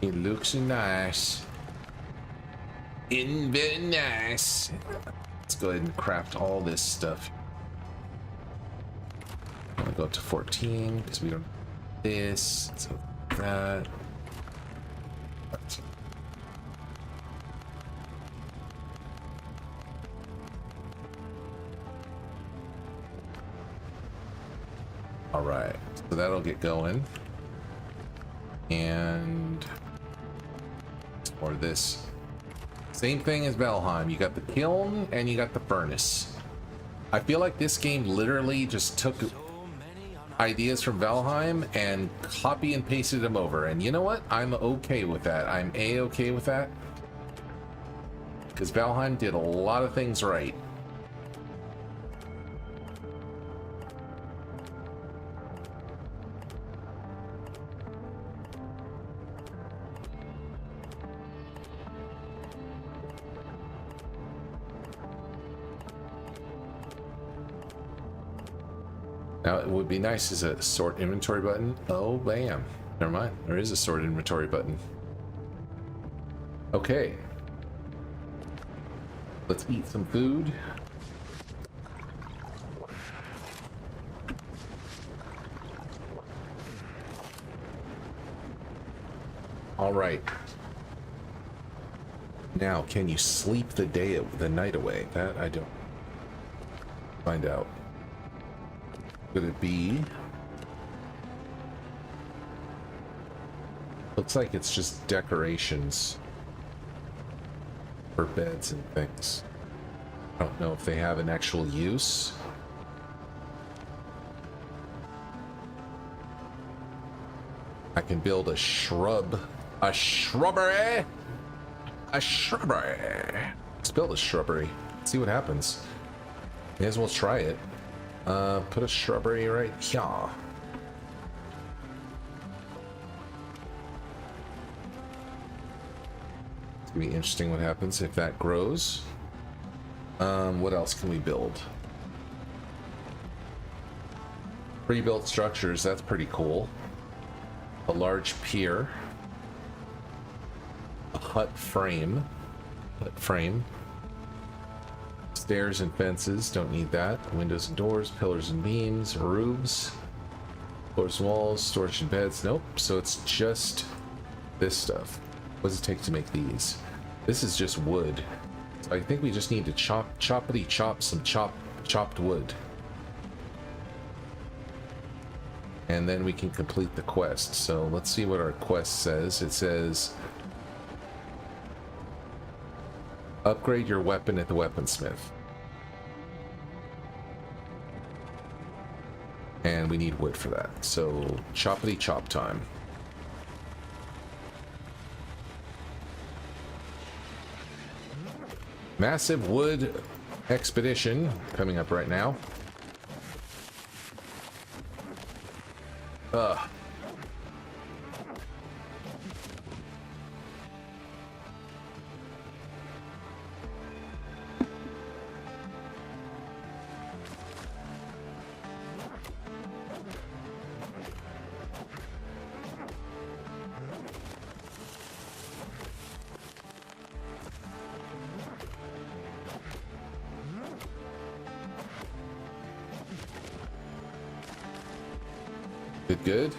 It looks nice. Very nice. Let's go ahead and craft all this stuff. I'm gonna go up to 14 because we don't have this. So that. All right, so that'll get going. And or this. Same thing as Valheim. You got the kiln and you got the furnace. I feel like this game literally just took ideas from Valheim and copy and pasted them over. And you know what? I'm okay with that. I'm A-okay with that. Because Valheim did a lot of things right. Now, it would be nice as a sort inventory button. Oh, bam. Never mind. There is a sort inventory button. Okay. Let's eat some food. All right. Now, can you sleep the night away? That I don't find out. Could it be? Looks like it's just decorations for beds and things. I don't know if they have an actual use. I can build a shrubbery. Let's build a shrubbery. See what happens. May as well try it. Put a shrubbery right here. It's gonna be interesting what happens if that grows. What else can we build? Pre-built structures, that's pretty cool. A large pier. A hut frame. Stairs and fences, don't need that. Windows and doors, pillars and beams, roofs, floors and walls, storage and beds. Nope, so it's just this stuff. What does it take to make these? This is just wood. So I think we just need to chop some chopped wood. And then we can complete the quest. So let's see what our quest says. It says upgrade your weapon at the weaponsmith. And we need wood for that. So choppity chop time. Massive wood expedition coming up right now. Good, good.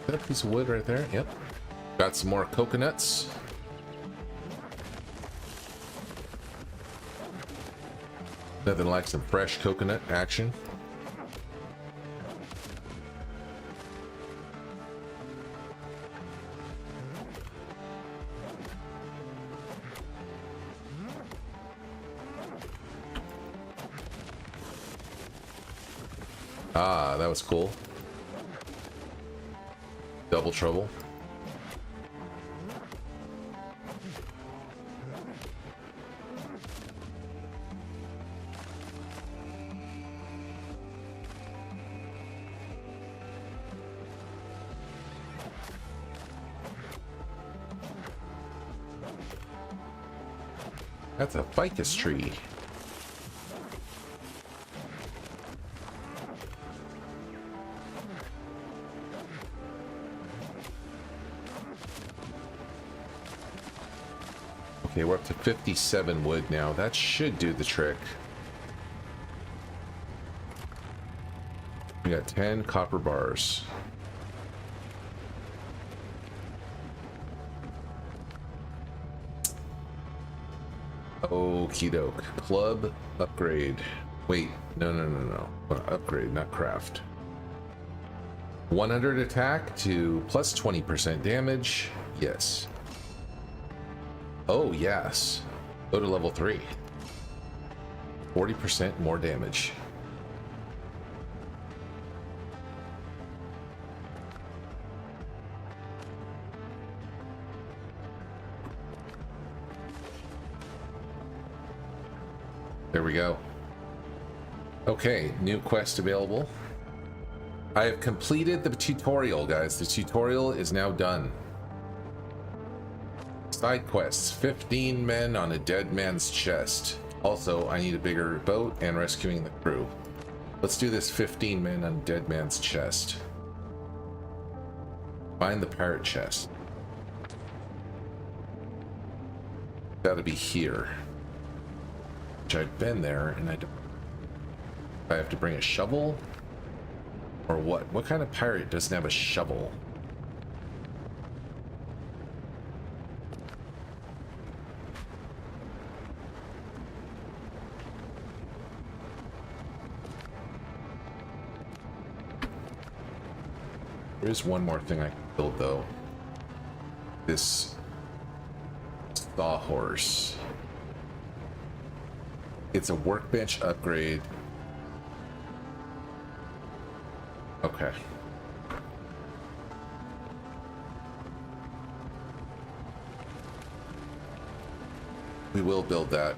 That piece of wood right there. Yep. Got some more coconuts. Nothing like some fresh coconut action. Ah, that was cool. Double trouble. That's a ficus tree. Okay, we're up to 57 wood now. That should do the trick. We got 10 copper bars. Okie doke. Club upgrade. Wait, no. Upgrade, not craft. 100 attack to plus 20% damage. Yes. Oh, yes. Go to level 3. 40% more damage. There we go. Okay, new quest available. I have completed the tutorial, guys. The tutorial is now done. Side quests, 15 men on a dead man's chest. Also, I need a bigger boat and rescuing the crew. Let's do this 15 men on a dead man's chest. Find the pirate chest. Gotta be here. Which I've been there and I don't... I have to bring a shovel? Or what? What kind of pirate doesn't have a shovel? There is one more thing I can build, though. This sawhorse. It's a workbench upgrade. Okay. We will build that.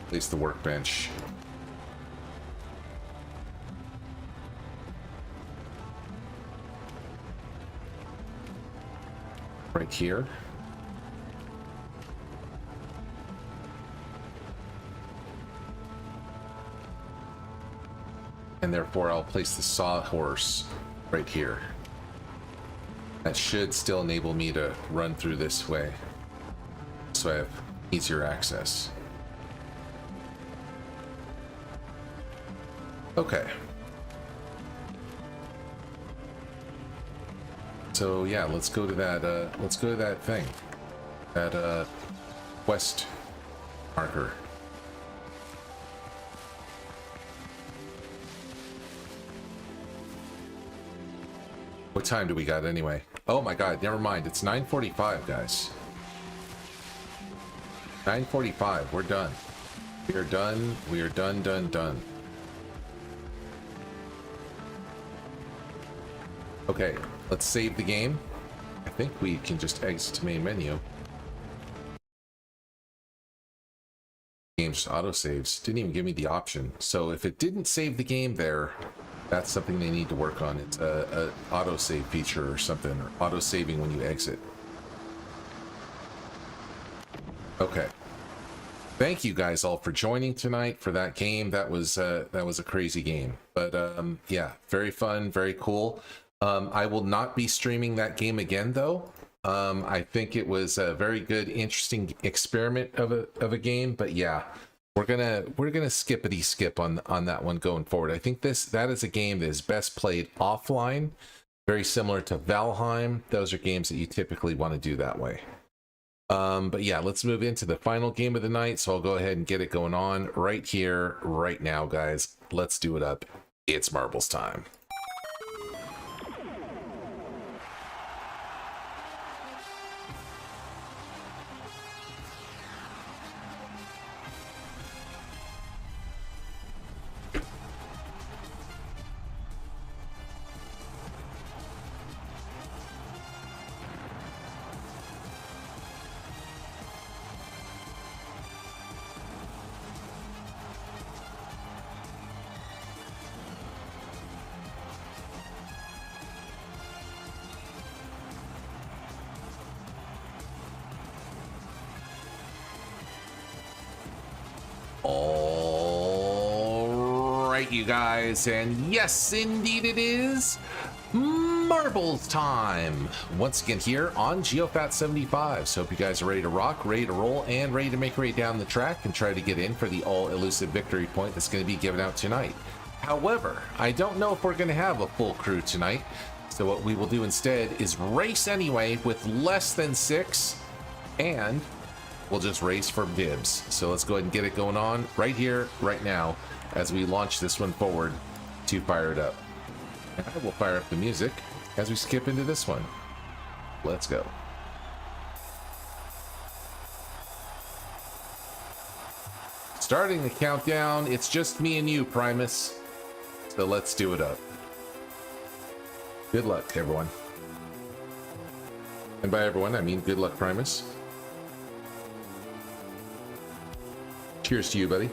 Place the workbench. Right here. And therefore I'll place the sawhorse right here. That should still enable me to run through this way, so I have easier access. Okay. So yeah, let's go to that thing. That quest marker. What time do we got anyway? Oh my god, never mind. It's 9:45, guys. 9:45. We're done. We are done. We are done. Okay, let's save the game. I think we can just exit to main menu. Game just auto-saves. Didn't even give me the option. So if it didn't save the game there, that's something they need to work on. It's a auto-save feature or something, or auto-saving when you exit. Okay. thank you guys all for joining tonight for that game. That was a crazy game, but yeah, very fun, very cool. I will not be streaming that game again though. I think it was a very good, interesting experiment of a game, but yeah, we're gonna skippity skip on that one going forward. I think that is a game that is best played offline, very similar to Valheim. Those are games that you typically want to do that way. But yeah, let's move into the final game of the night. So I'll go ahead and get it going on right here, right now, guys. Let's do it up. It's marbles time. All right, you guys, and yes, indeed it is marbles time once again here on Geophat75. So hope you guys are ready to rock, ready to roll, and ready to make your way down the track and try to get in for the all elusive victory point that's going to be given out tonight. However, I don't know if we're going to have a full crew tonight, so what we will do instead is race anyway with less than 6, and we'll just race for dibs. So let's go ahead and get it going on right here, right now, as we launch this one forward to fire it up. And I will fire up the music as we skip into this one. Let's go. Starting the countdown, it's just me and you, Primus. So let's do it up. Good luck, everyone. And by everyone, I mean good luck, Primus. Cheers to you, buddy.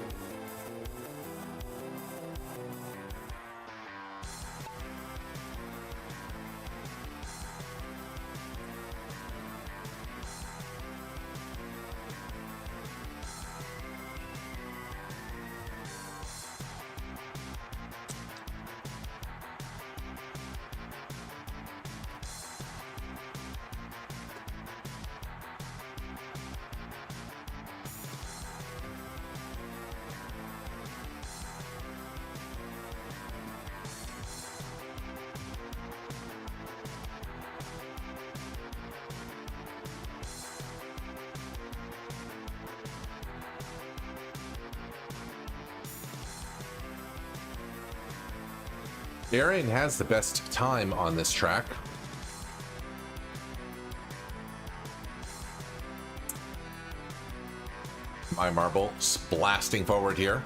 Aaron has the best time on this track. My marble blasting forward here.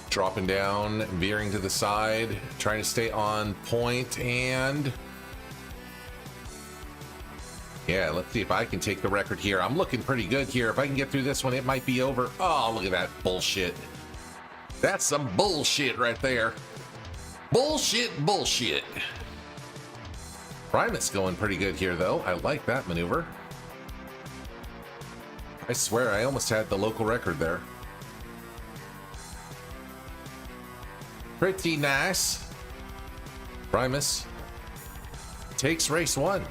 Dropping down, veering to the side, trying to stay on point, and yeah, let's see if I can take the record here. I'm looking pretty good here. If I can get through this one, it might be over. Oh, look at that bullshit. That's some bullshit right there. Bullshit, bullshit. Primus going pretty good here, though. I like that maneuver. I swear, I almost had the local record there. Pretty nice. Primus takes race 1.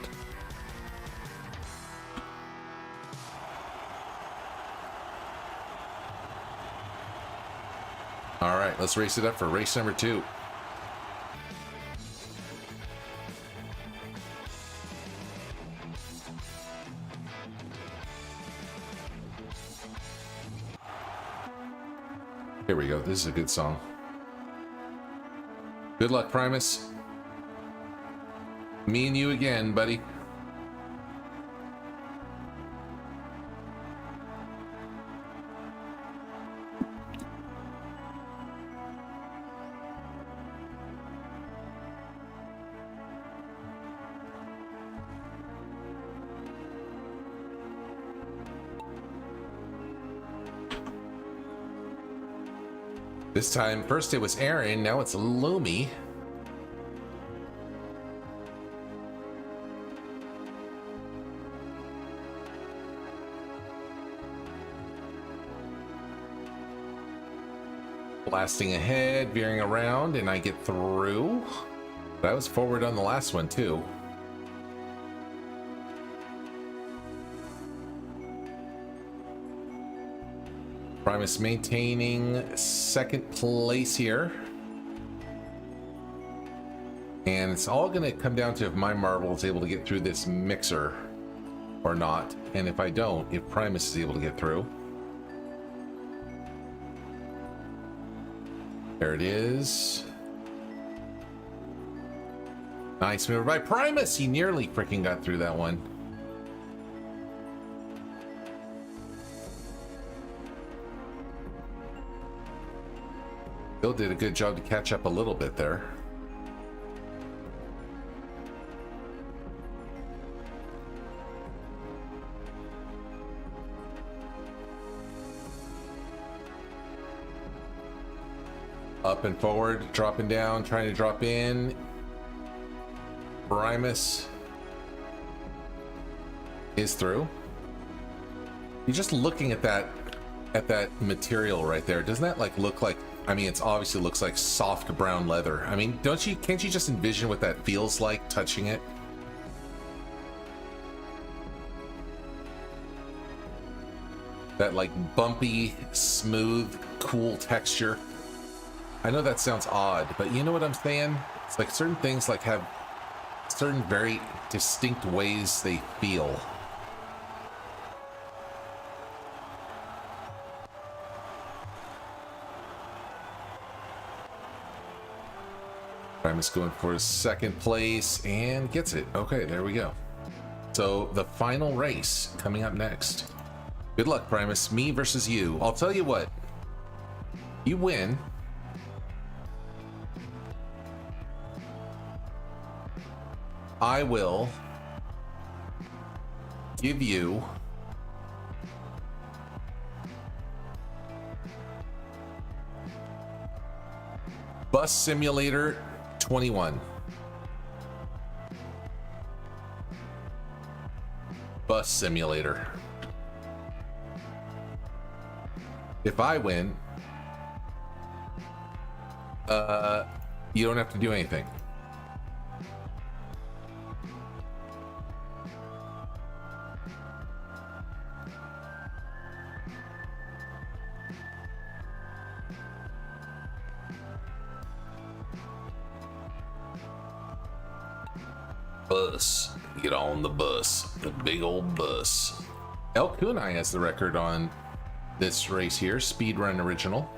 All right, let's race it up for race number 2. Here we go. This is a good song. Good luck, Primus. Me and you again, buddy. This time, first it was Aaron, now it's Lumi. Blasting ahead, veering around, and I get through. But I was forward on the last one too. Primus maintaining second place here. And it's all going to come down to if my marble is able to get through this mixer or not. And if I don't, if Primus is able to get through. There it is. Nice move by Primus. He nearly freaking got through that one. Bill did a good job to catch up a little bit there. Up and forward, dropping down, trying to drop in. Primus is through. You're just looking at that material right there. Doesn't that like look like, I mean, it's obviously looks like soft brown leather. I mean, can't you just envision what that feels like touching it? That like bumpy, smooth, cool texture. I know that sounds odd, but you know what I'm saying? It's like certain things like have certain very distinct ways they feel. Primus going for his second place and gets it. Okay, there we go. So the final race coming up next. Good luck, Primus. Me versus you. I'll tell you what. You win. I will give you Bus Simulator 21. Bus Simulator. If I win, you don't have to do anything. Bus. Get on the bus. The big old bus. El Kunai has the record on this race here. Speedrun Original.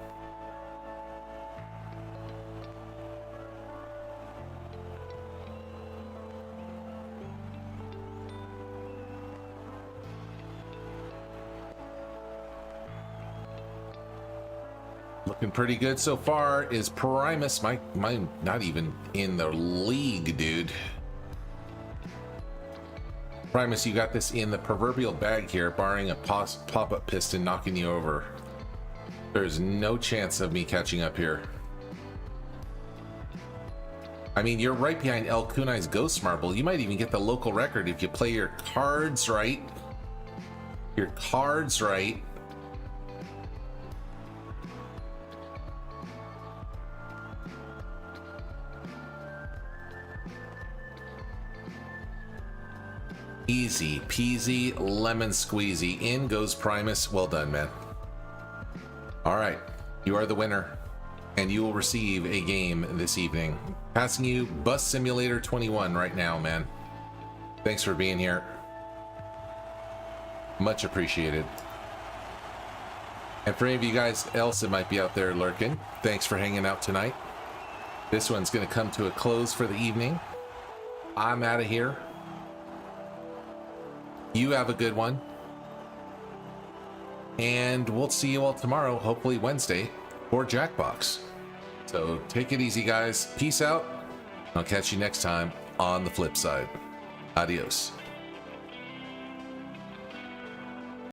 Looking pretty good so far is Primus. Mine not even in the league, dude. Primus, you got this in the proverbial bag here, barring a pop-up piston knocking you over. There's no chance of me catching up here. I mean, you're right behind El Kunai's Ghost Marble. You might even get the local record if you play your cards right. Your cards right. Easy peasy lemon squeezy. In goes Primus. Well done, man. All right, you are the winner, and you will receive a game this evening. Passing you Bus Simulator 21 right now, man. Thanks for being here. Much appreciated. And for any of you guys else that might be out there lurking, thanks for hanging out tonight. This one's going to come to a close for the evening. I'm out of here. You have a good one. And we'll see you all tomorrow, hopefully Wednesday, for Jackbox. So take it easy, guys. Peace out. I'll catch you next time on the flip side. Adios.